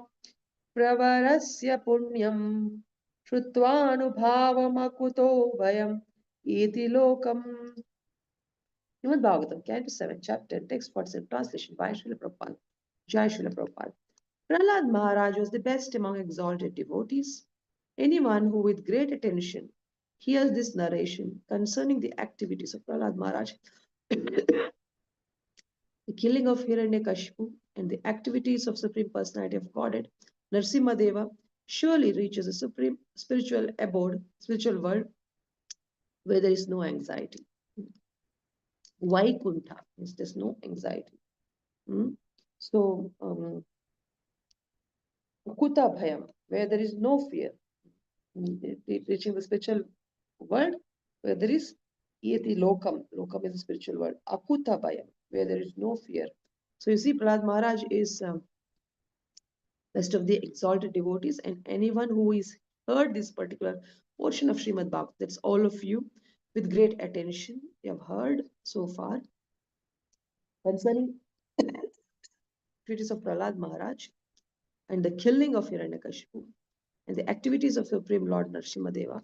Pravarasya Punyam Shrutvanubhavamakuto Vayam Iti Lokam. Srimad Bhagavatam, Canto 7, Chapter 10, Text 47, Translation by Srila Prabhupada. Jai Srila Prabhupada. Prahlad Maharaj was the best among exalted devotees. Anyone who with great attention hears this narration concerning the activities of Prahlad Maharaj, the killing of Hiranyakashipu, and the activities of Supreme Personality of Godhead, Narsimha surely reaches a supreme spiritual abode, spiritual world where there is no anxiety. Vaikuntha means there's no anxiety. So, Kuta Bhayam, where there is no fear. Reaching the spiritual world where there is Yeti Lokam. Lokam is the spiritual world. Akuta Bhayam, where there is no fear. So you see, Prahlad Maharaj is best of the exalted devotees, and anyone who is heard this particular portion of Srimad Bhagavatam, that's all of you, with great attention, you have heard so far concerning activities of Prahlad Maharaj and the killing of Hiranyakashipu and the activities of Supreme Lord Narsimha,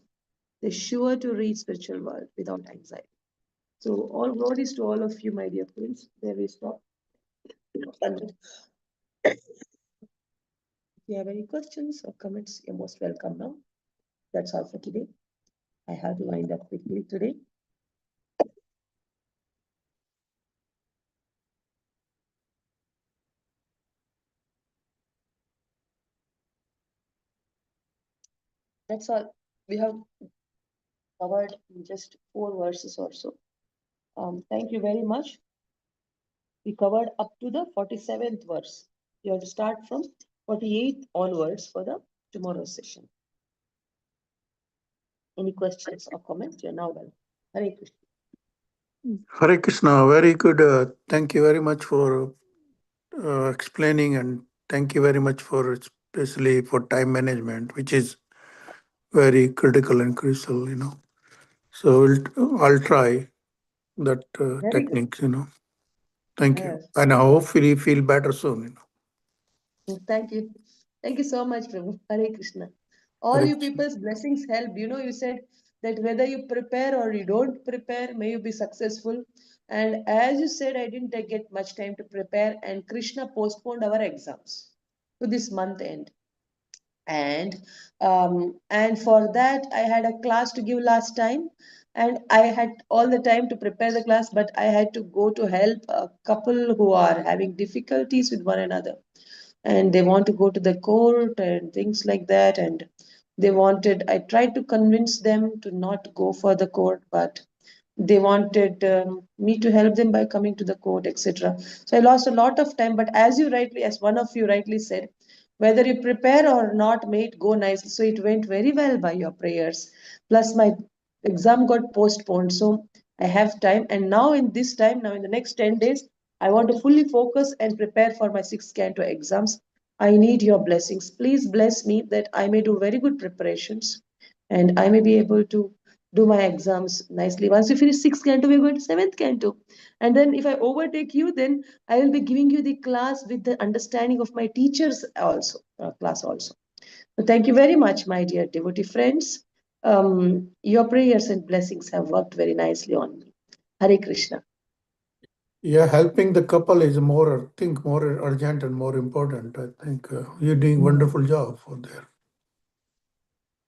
they're sure to reach spiritual world without anxiety. So all glories to all of you, my dear friends. There we stop. If you have any questions or comments, you're most welcome now. That's all for today. I have to wind up quickly today. That's all. We have covered in just 4 verses or so. Thank you very much. We covered up to the 47th verse. You have to start from 48th onwards for the tomorrow's session. Any questions or comments? You're now welcome. Hare Krishna. Hare Krishna, very good. Thank you very much for explaining, and thank you very much for especially for time management, which is very critical and crucial. So I'll try that Very good. techniques. Thank you, Yes. and I hopefully feel better soon. Thank you. Thank you so much, Prabhu. Hare Krishna. All Hare you Krishna. people's blessings help. You said that whether you prepare or you don't prepare, may you be successful. And as you said, I didn't get much time to prepare, and Krishna postponed our exams to this month end. And for that, I had a class to give last time, and I had all the time to prepare the class, but I had to go to help a couple who are having difficulties with one another, and they want to go to the court and things like that, and I tried to convince them to not go for the court, but they wanted me to help them by coming to the court, etc. So I lost a lot of time, but as one of you rightly said, whether you prepare or not, may it go nicely. So it went very well by your prayers. Plus my exam got postponed, so I have time. And now in the next 10 days, I want to fully focus and prepare for my 6th Canto exams. I need your blessings. Please bless me that I may do very good preparations and I may be able to do my exams nicely. Once we finish 6th Canto, we're going to 7th Canto. And then if I overtake you, then I will be giving you the class with the understanding of my teachers also, class also. So thank you very much, my dear devotee friends. Your prayers and blessings have worked very nicely on me. Hare Krishna. Yeah, helping the couple is more urgent and more important. I think you're doing wonderful job for there.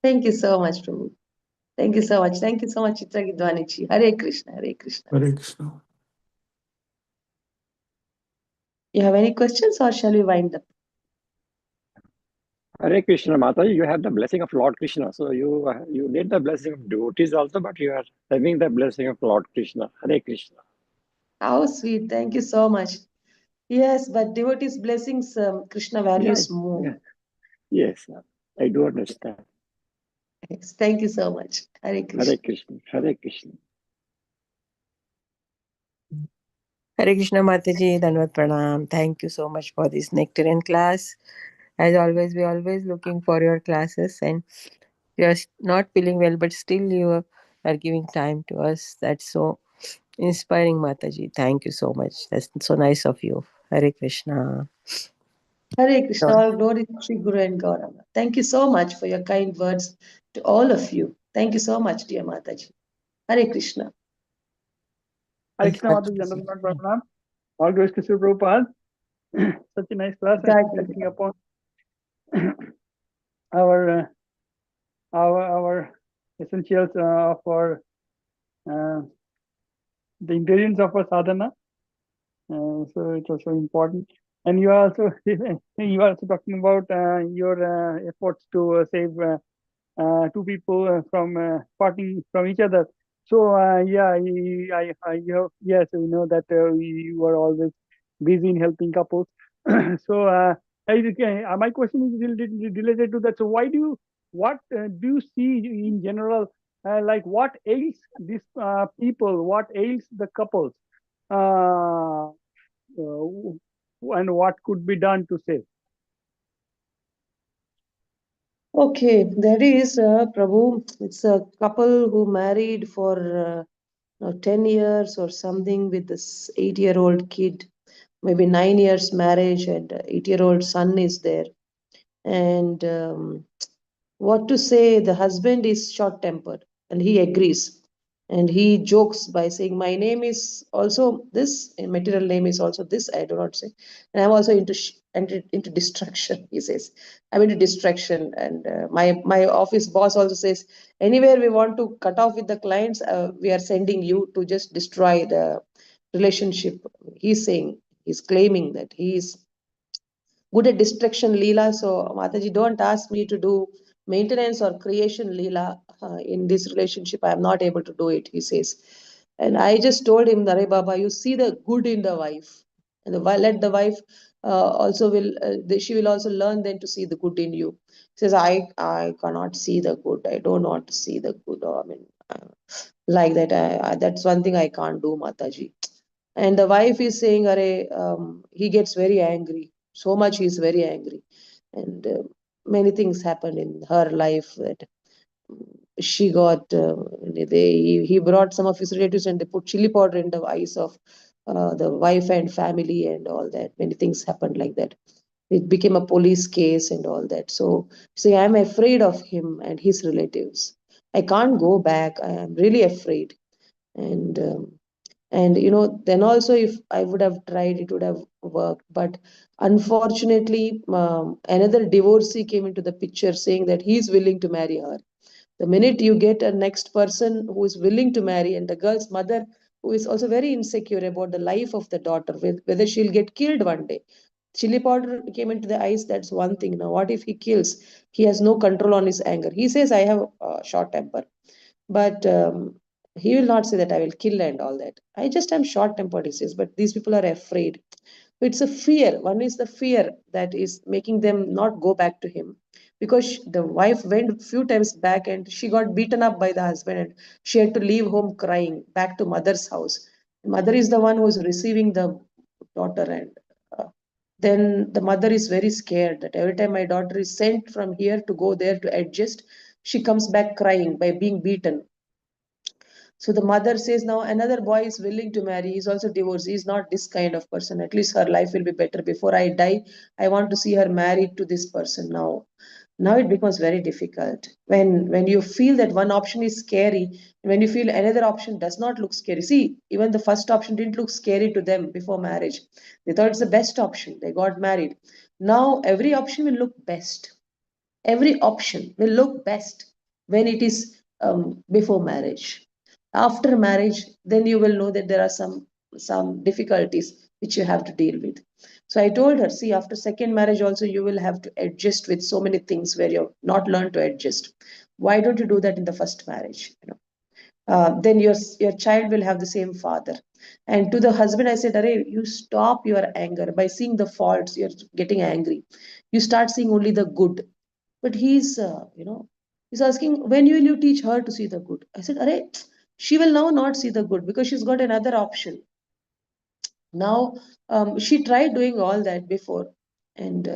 Thank you so much, Prabhu. Thank you so much. Thank you so much, Chitra Gidwanichi. Hare Krishna. Hare Krishna. Hare Krishna. You have any questions or shall we wind up? Hare Krishna, Mataji, you have the blessing of Lord Krishna. So you need the blessing of devotees also, but you are having the blessing of Lord Krishna. Hare Krishna. How sweet. Thank you so much. Yes, but devotees' blessings, Krishna values more. Yes. I do understand. Yes, thank you so much. Hare Krishna. Hare Krishna. Hare Krishna. Hare Krishna Mataji, Dhanvat Pranam. Thank you so much for this nectarian class. As always, we're always looking for your classes, and you're not feeling well, but still you are giving time to us. That's so inspiring, Mataji. Thank you so much. That's so nice of you. Hare Krishna. Hare Krishna, all glory to Sri Guru and Gauranga. Thank you so much for your kind words to all of you. Thank you so much, dear Mataji. Hare Krishna. Hare Krishna Mataji, Jandakumar Pranam. All goes to Sri Prabhupada. Such a nice class, Jai thinking upon our essentials for the ingredients of our sadhana. So it's also important. And you are also talking about your efforts to save two people from parting from each other. So yeah, yes, we know that you are always busy in helping couples. So my question is related to that. So what do you see in general, like what ails these people, what ails the couples, uh, and what could be done to save? Okay, there is Prabhu. It's a couple who married for 10 years or something with this 8-year-old kid, maybe 9 years marriage, and 8-year-old son is there. And what to say, the husband is short tempered and he agrees. And he jokes by saying, my name is also this, and material name is also this, I do not say. And I'm also into destruction, he says. I'm into distraction. And my office boss also says, anywhere we want to cut off with the clients, we are sending you to just destroy the relationship. He's saying, he's claiming that he is good at destruction Leela. So Mataji, don't ask me to do maintenance or creation Leela in this relationship. I am not able to do it, he says. And I just told him, Nare Baba, you see the good in the wife. And let the wife also she will also learn then to see the good in you. He says, I cannot see the good. I don't want to see the good. I mean, like that. That's one thing I can't do, Mataji. And the wife is saying, he gets very angry. So much he's very angry. And many things happened in her life that she got, he brought some of his relatives and they put chili powder in the eyes of the wife and family and all that. Many things happened like that. It became a police case and all that. So, see, I'm afraid of him and his relatives. I can't go back. I am really afraid. And then also if I would have tried, it would have worked. But unfortunately, another divorcee came into the picture saying that he is willing to marry her. The minute you get a next person who is willing to marry, and the girl's mother, who is also very insecure about the life of the daughter, whether she'll get killed one day. Chili powder came into the eyes, that's one thing. Now what if he kills? He has no control on his anger. He says, I have a short temper. But he will not say that I will kill and all that. I just am short tempered, he says. But these people are afraid. It's a fear. One is the fear that is making them not go back to him. Because the wife went few times back and she got beaten up by the husband and she had to leave home crying back to mother's house. Mother is the one who is receiving the daughter, and uh, then the mother is very scared that every time my daughter is sent from here to go there to adjust, she comes back crying by being beaten. So the mother says, now another boy is willing to marry. He's also divorced. He's not this kind of person. At least her life will be better. Before I die, I want to see her married to this person now. Now it becomes very difficult. When you feel that one option is scary, when you feel another option does not look scary. See, even the first option didn't look scary to them before marriage. They thought it's the best option. They got married. Now every option will look best. Every option will look best when it is before marriage. After marriage, then you will know that there are some difficulties which you have to deal with. So I told her, see, after second marriage also you will have to adjust with so many things where you've not learned to adjust. Why don't you do that in the first marriage? Then your child will have the same father. And to the husband, I said, Array, you stop your anger by seeing the faults. You're getting angry. You start seeing only the good. But he's, he's asking, when will you teach her to see the good? I said, Arey, she will now not see the good because she's got another option. Now, she tried doing all that before, and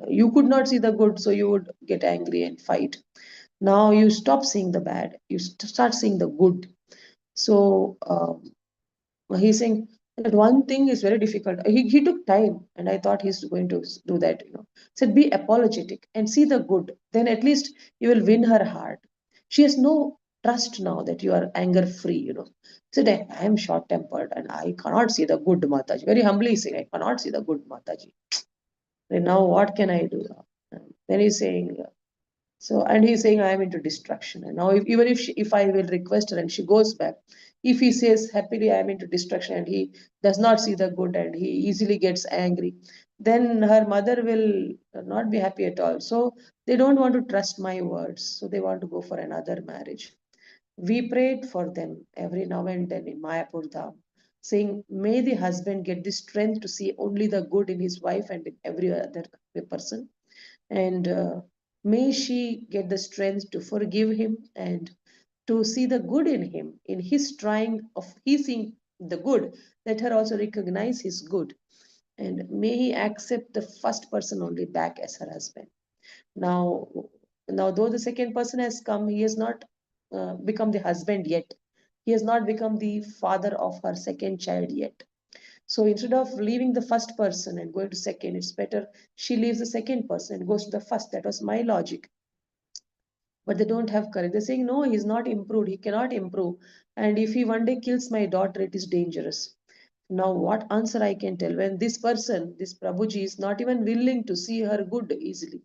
you could not see the good, so you would get angry and fight. Now you stop seeing the bad, you start seeing the good. So he's saying that one thing is very difficult. He took time, and I thought he's going to do that. Said be apologetic and see the good. Then at least you will win her heart. She has no trust now that you are anger free. Said I am short tempered and I cannot see the good, Mataji. Very humbly saying I cannot see the good, Mataji. Then now what can I do now? Then he's saying. So, and he's saying, I am into destruction. And now, even if I will request her and she goes back, if he says happily, I am into destruction, and he does not see the good and he easily gets angry, then her mother will not be happy at all. So, they don't want to trust my words. So, they want to go for another marriage. We prayed for them every now and then in Mayapur Dham, saying, may the husband get the strength to see only the good in his wife and in every other person, and may she get the strength to forgive him and to see the good in him, in his trying of he seeing the good. Let her also recognize his good, and may he accept the first person only back as her husband. Now, though the second person has come, he has not become the husband yet. He has not become the father of her second child yet. So instead of leaving the first person and going to second, it's better she leaves the second person and goes to the first. That was my logic. But they don't have courage. They're saying, no, he's not improved. He cannot improve. And if he one day kills my daughter, it is dangerous. Now, what answer I can tell when this person, this Prabhuji, is not even willing to see her good easily?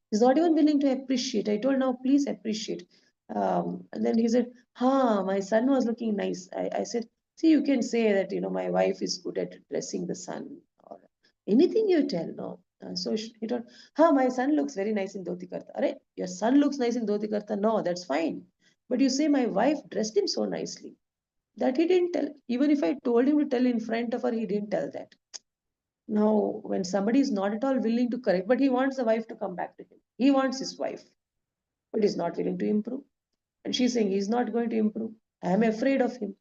He's not even willing to appreciate. I told, now please appreciate. And then he said, my son was looking nice. I said, see, you can say that, my wife is good at dressing the son or anything you tell, no. So he told, my son looks very nice in dhoti karta. Are, your son looks nice in dhoti karta. No, that's fine. But you say my wife dressed him so nicely. That he didn't tell. Even if I told him to tell in front of her, he didn't tell that. Now, when somebody is not at all willing to correct, but he wants the wife to come back to him. He wants his wife, but he's not willing to improve. And she's saying he's not going to improve. I am afraid of him.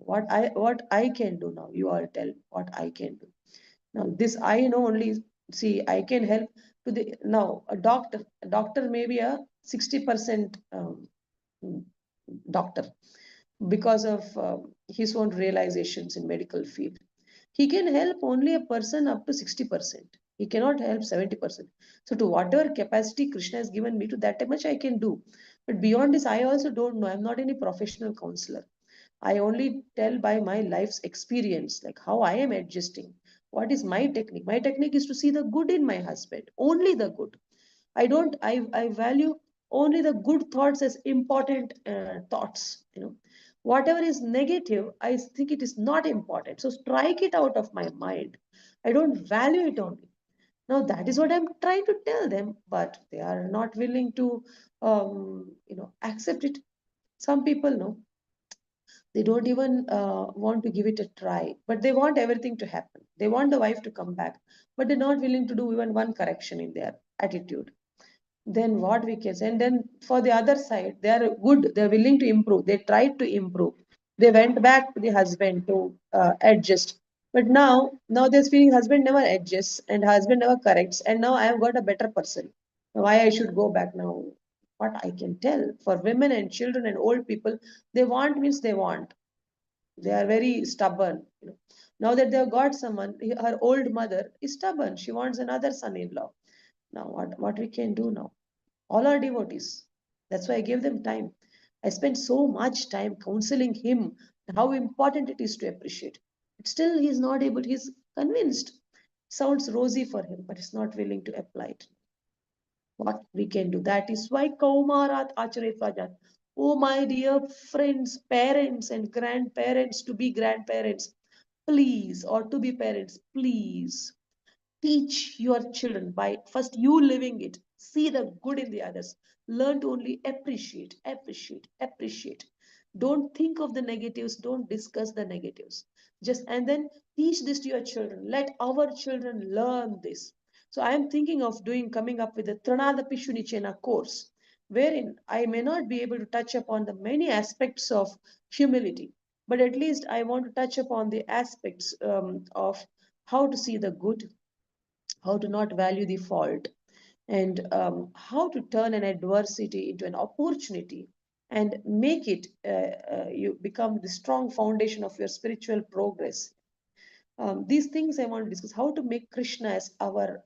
what I can do now, you all tell what I can do. Now, this I know only, see, I can help to the now a doctor may be a 60% doctor because of his own realizations in medical field. He can help only a person up to 60%. He cannot help 70%. So to whatever capacity Krishna has given me, to that much I can do. But beyond this, I also don't know. I'm not any professional counselor. I only tell by my life's experience, like how I am adjusting. What is my technique? My technique is to see the good in my husband, only the good. I value only the good thoughts as important thoughts. Whatever is negative, I think it is not important. So strike it out of my mind. I don't value it only. Now that is what I'm trying to tell them, but they are not willing to, accept it. Some people know they don't even want to give it a try, but they want everything to happen. They want the wife to come back, but they're not willing to do even one correction in their attitude. Then what we can say, and then for the other side, they are good, they're willing to improve, they tried to improve, they went back to the husband to adjust, but now they're feeling husband never adjusts and husband never corrects, and now I have got a better person. Why I should go back now? What I can tell, for women and children and old people, they want means they want. They are very stubborn. Now that they have got someone, her old mother is stubborn, she wants another son-in-law. Now what we can do now? All are devotees. That's why I gave them time. I spent so much time counseling him how important it is to appreciate. But still, he's not able, he's convinced. Sounds rosy for him, but he's not willing to apply it. What we can do? That is why Kaumarat Acharet Vajat. Oh, my dear friends, parents, and grandparents, to be grandparents, please, or to be parents, please teach your children by first you living it. See the good in the others. Learn to only appreciate, appreciate, appreciate. Don't think of the negatives, don't discuss the negatives. Just and then teach this to your children. Let our children learn this. So I am thinking of coming up with a Tranada Pishunichena course, wherein I may not be able to touch upon the many aspects of humility, but at least I want to touch upon the aspects of how to see the good, how to not value the fault, and how to turn an adversity into an opportunity and make it you become the strong foundation of your spiritual progress. These things I want to discuss: how to make Krishna as our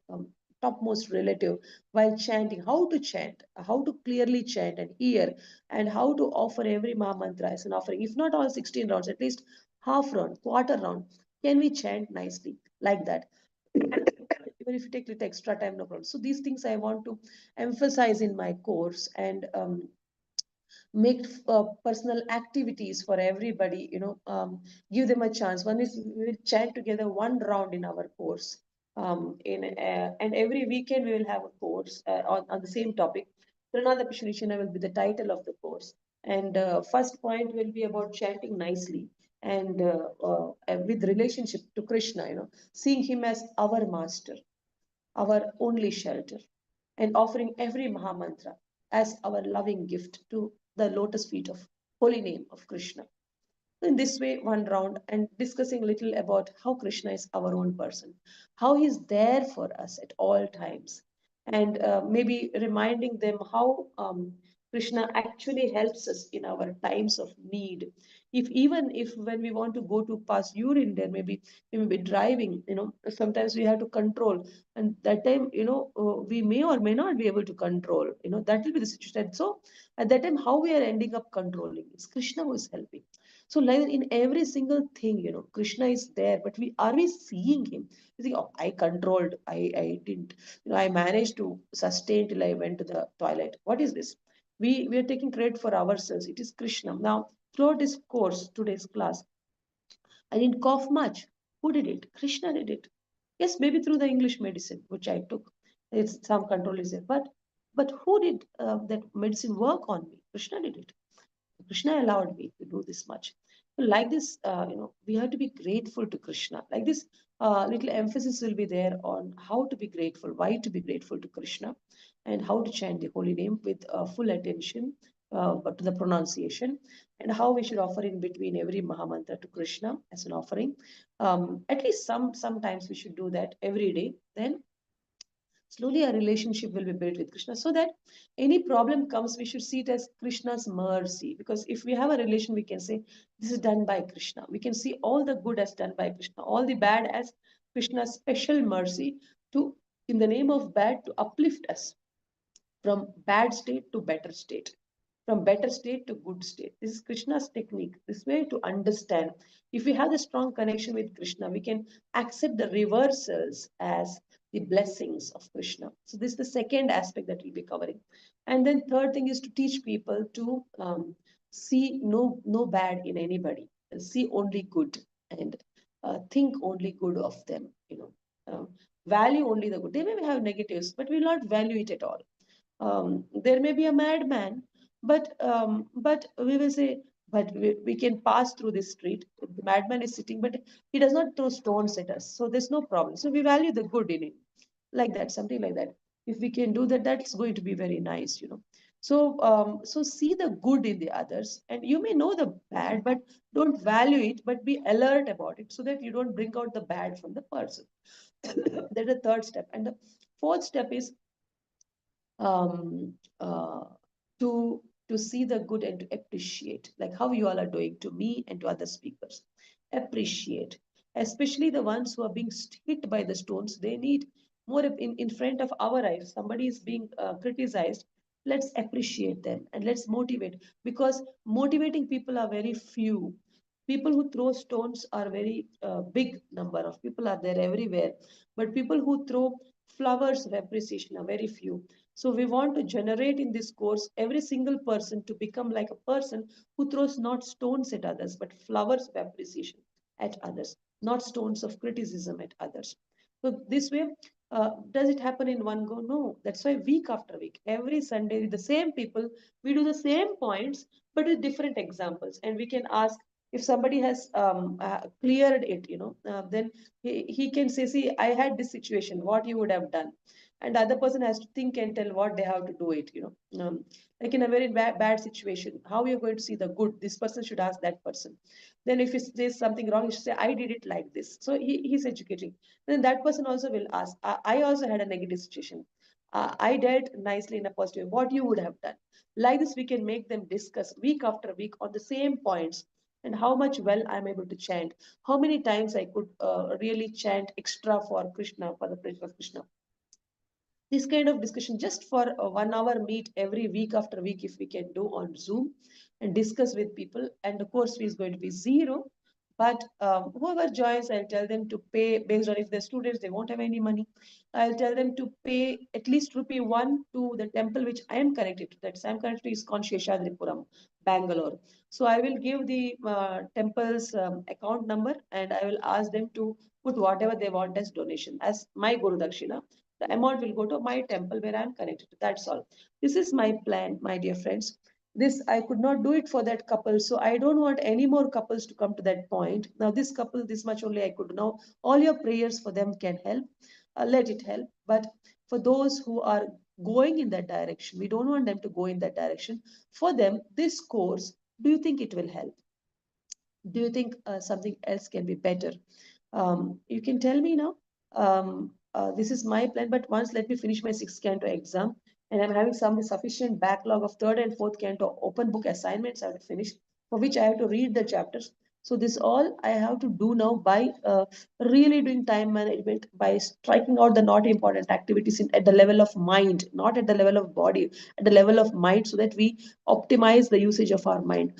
topmost relative while chanting, how to chant, how to clearly chant and hear, and how to offer every Maha Mantra as an offering. If not all 16 rounds, at least half round, quarter round, can we chant nicely like that? Even if you take little extra time, no problem. So these things I want to emphasize in my course, and make personal activities for everybody, give them a chance. One is we will chant together one round in our course, and every weekend we will have a course on the same topic. Pranada Pishnishana will be the title of the course, and first point will be about chanting nicely, and with relationship to Krishna, seeing him as our master, our only shelter, and offering every Maha Mantra as our loving gift to the lotus feet of holy name of Krishna. In this way, one round, and discussing little about how Krishna is our own person, how he's there for us at all times, and maybe reminding them how Krishna actually helps us in our times of need. If when we want to go to pass urine, there maybe we may be driving, sometimes we have to control, and that time, we may or may not be able to control. That will be the situation. So at that time, how we are ending up controlling? It's Krishna who is helping. So like in every single thing, Krishna is there, but are we seeing him? You think, oh, I controlled, I didn't, I managed to sustain till I went to the toilet. What is this? We are taking credit for ourselves. It is Krishna. Now, throughout this course, today's class, I didn't cough much. Who did it? Krishna did it. Yes, maybe through the English medicine, which I took. It's some control is there. But who did that medicine work on me? Krishna did it. Krishna allowed me to do this much. So like this, we have to be grateful to Krishna. Like this, little emphasis will be there on how to be grateful, why to be grateful to Krishna, and how to chant the holy name with full attention to the pronunciation, and how we should offer in between every Mahamantra to Krishna as an offering. At least sometimes we should do that every day. Then slowly our relationship will be built with Krishna, so that any problem comes, we should see it as Krishna's mercy. Because if we have a relation, we can say this is done by Krishna. We can see all the good as done by Krishna, all the bad as Krishna's special mercy to, in the name of bad, to uplift us from bad state to better state, from better state to good state. This is Krishna's technique, this way to understand. If we have a strong connection with Krishna, we can accept the reversals as the blessings of Krishna. So this is the second aspect that we'll be covering. And then third thing is to teach people to see no bad in anybody, see only good, and think only good of them. Value only the good. They may have negatives, but we will not value it at all. There may be a madman, but we will say, but we can pass through this street. The madman is sitting, but he does not throw stones at us, so there's no problem. So we value the good in it, like that, something like that. If we can do that, that's going to be very nice. So see the good in the others, and you may know the bad, but don't value it, but be alert about it, so that you don't bring out the bad from the person. That's the third step, and the fourth step is um, uh, to see the good and to appreciate, like how you all are doing to me and to other speakers. Appreciate, especially the ones who are being hit by the stones. They need more in front of our eyes. Somebody is being criticized. Let's appreciate them and let's motivate, because motivating people are very few. People who throw stones are very big number of people are there everywhere, but people who throw flowers of appreciation are very few. So we want to generate in this course every single person to become like a person who throws not stones at others, but flowers of appreciation at others, not stones of criticism at others. So this way, does it happen in one go? No. That's why week after week, every Sunday with the same people, we do the same points, but with different examples. And we can ask If somebody has cleared it, then he can say, see, I had this situation, what you would have done. And the other person has to think and tell what they have to do it, like in a very bad situation, how you're going to see the good, this person should ask that person. Then if there's something wrong, he should say, I did it like this. So he's educating. Then that person also will ask, I also had a negative situation. I did nicely in a positive way. What you would have done. Like this, we can make them discuss week after week on the same points, and how much well I'm able to chant, how many times I could really chant extra for Krishna, for the pleasure of Krishna. This kind of discussion just for a 1 hour meet every week after week, if we can do on Zoom and discuss with people. And the course fee is going to be zero. But whoever joins, I'll tell them to pay based on, if they're students, they won't have any money. I'll tell them to pay at least rupee 1 to the temple which I am connected to. That I'm connected to is Sheshadripuram, Bangalore. So I will give the temple's account number, and I will ask them to put whatever they want as donation as my Guru Dakshina. The amount will go to my temple where I'm connected to. That's all. This is my plan, my dear friends. This, I could not do it for that couple, so I don't want any more couples to come to that point. Now this couple, this much only I could. Now all your prayers for them can help. Let it help. But for those who are going in that direction, we don't want them to go in that direction. For them, this course, do you think it will help? Do you think something else can be better? You can tell me now. This is my plan, but once let me finish my sixth canto exam, and I'm having some sufficient backlog of third and fourth canto open book assignments I have to finish, for which I have to read the chapters. So this all I have to do now by really doing time management, by striking out the not important activities at the level of mind, not at the level of body, at the level of mind, so that we optimize the usage of our mind.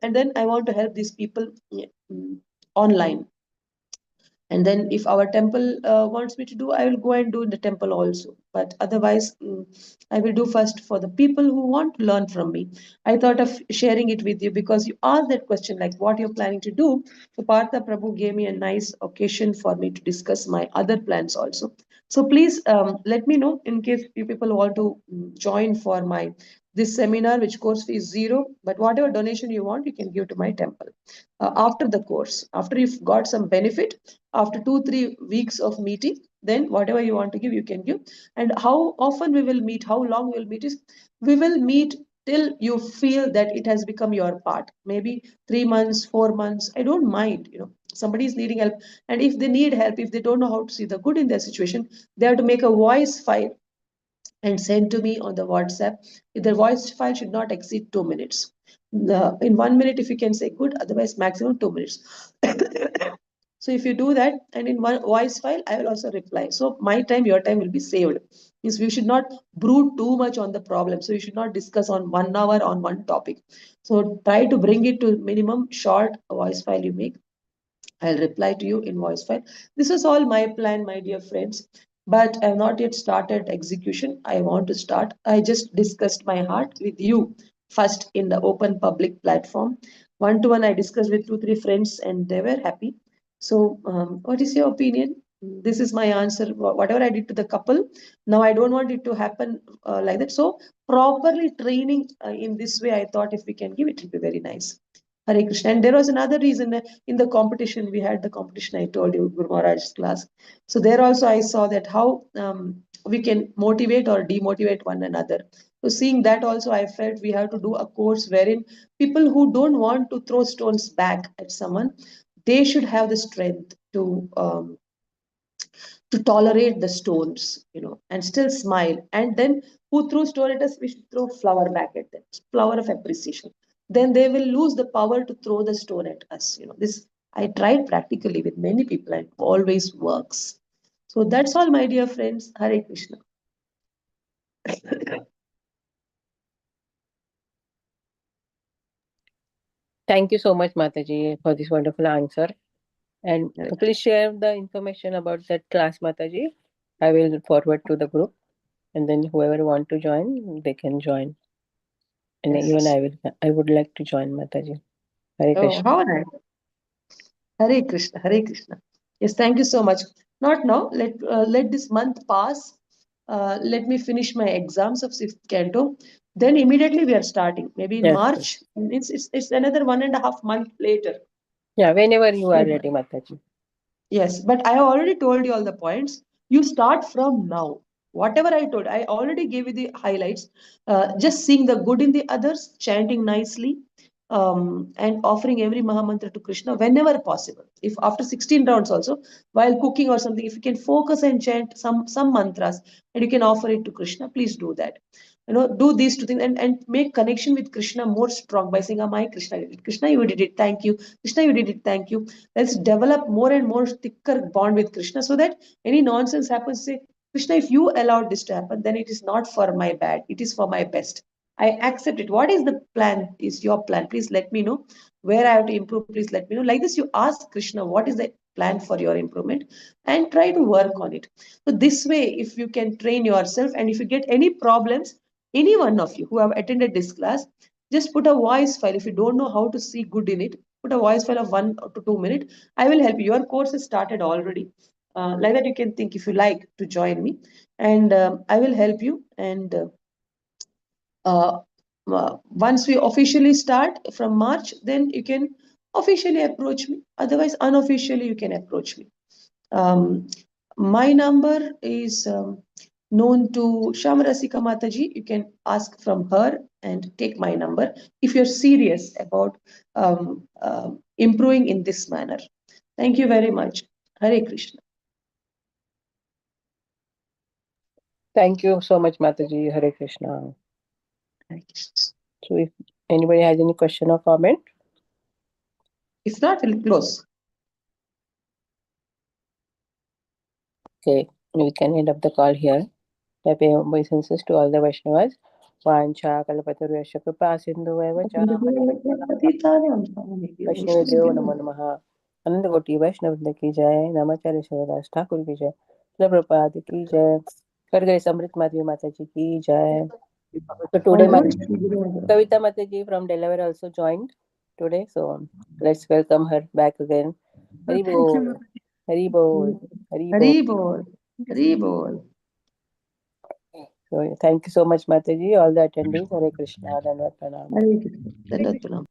And then I want to help these people online. And then if our temple wants me to do, I will go and do in the temple also. But otherwise, I will do first for the people who want to learn from me. I thought of sharing it with you because you asked that question, like what you're planning to do. So Partha Prabhu gave me a nice occasion for me to discuss my other plans also. So please let me know in case you people want to join for my this seminar, which course fee is zero, but whatever donation you want, you can give to my temple. After the course, after you've got some benefit, after 2-3 weeks of meeting, then whatever you want to give, you can give. And how often we will meet, how long we'll meet is, we will meet till you feel that it has become your part. Maybe 3 months, 4 months, I don't mind. Somebody is needing help, and if they need help, if they don't know how to see the good in their situation, they have to make a voice file and send to me on the WhatsApp. The voice file should not exceed 2 minutes. In 1 minute, if you can say good, otherwise maximum 2 minutes. So if you do that, and in one voice file, I will also reply. So my time, your time will be saved. Means we should not brood too much on the problem. So you should not discuss on 1 hour on one topic. So try to bring it to minimum short voice file you make. I'll reply to you in voice file. This is all my plan, my dear friends. But I have not yet started execution. I want to start. I just discussed my heart with you first in the open public platform. One to one, I discussed with 2, 3 friends, and they were happy. So, what is your opinion? This is my answer. Whatever I did to the couple, now I don't want it to happen like that. So, properly training in this way, I thought if we can give it, it will be very nice. Hare Krishna. And there was another reason in the competition, we had the competition I told you, Guru Maharaj's class. So there also I saw that how we can motivate or demotivate one another. So seeing that also, I felt we have to do a course wherein people who don't want to throw stones back at someone, they should have the strength to tolerate the stones, and still smile. And then who threw stone at us, we should throw flower back at them, flower of appreciation. Then they will lose the power to throw the stone at us. This I tried practically with many people and always works. So that's all, my dear friends. Hare Krishna. Thank you so much, Mataji, for this wonderful answer. And Hare please share the information about that class, Mataji. I will forward to the group, and then whoever want to join, they can join. And even Yes. I would like to join, Mataji. Hare Oh, Krishna. how nice. Hare Krishna, Hare Krishna. Yes, thank you so much. Not now. Let this month pass. Let me finish my exams of sixth canto. then immediately we are starting. Maybe in Yes, March, it's another 1.5 month later. Yeah, whenever you are ready, Mataji. Yes, but I already told you all the points. You start from now. Whatever I told, I already gave you the highlights. Just seeing the good in the others, chanting nicely, and offering every Mahamantra to Krishna whenever possible. If after 16 rounds also, while cooking or something, if you can focus and chant some mantras and you can offer it to Krishna, please do that. Do these two things and make connection with Krishna more strong by saying, my Krishna did it. Krishna, you did it. Thank you. Krishna, you did it. Thank you. Let's develop more and more thicker bond with Krishna so that any nonsense happens, say, Krishna, if you allowed this to happen, then it is not for my bad. It is for my best. I accept it. What is the plan? Is your plan? Please let me know where I have to improve. Please let me know. Like this, you ask Krishna, what is the plan for your improvement and try to work on it. So this way, if you can train yourself and if you get any problems, any one of you who have attended this class, just put a voice file. If you don't know how to see good in it, put a voice file of 1 to 2 minutes. I will help you. Your course is started already. Like that, you can think if you like to join me, and I will help you. And uh, once we officially start from March, then you can officially approach me. Otherwise, unofficially, you can approach me. Um, my number is known to Shamarasika Mataji. You can ask from her and take my number if you're serious about improving in this manner. Thank you very much. Hare Krishna. Thank you so much, Mataji. Hare Krishna. Hare Krishna. So, if anybody has any question or comment, If not, we'll close. okay, we can end up the call here. I pay obeisances to all the Vaishnavas. Vancha kalpatarusha kripa sindhu eva cha वैष्णव देव नमो नमः अनंत कोटि वैष्णव वृंद की जय नामाचार्य शिवदास ठाकुर की जय प्रभुपाद की जय करगरे समृत माधवी माता जी की जय. So today Kavita Mataji from Delaware also joined today, so let's welcome her back again. Hari bol, Hari bol, Hari bol. Hari bol. Hari bol. So thank you so much, Mataji. All the attendees, Hare Krishna, Dandavat Pranam. Hare Krishna. Dandavat Pranam.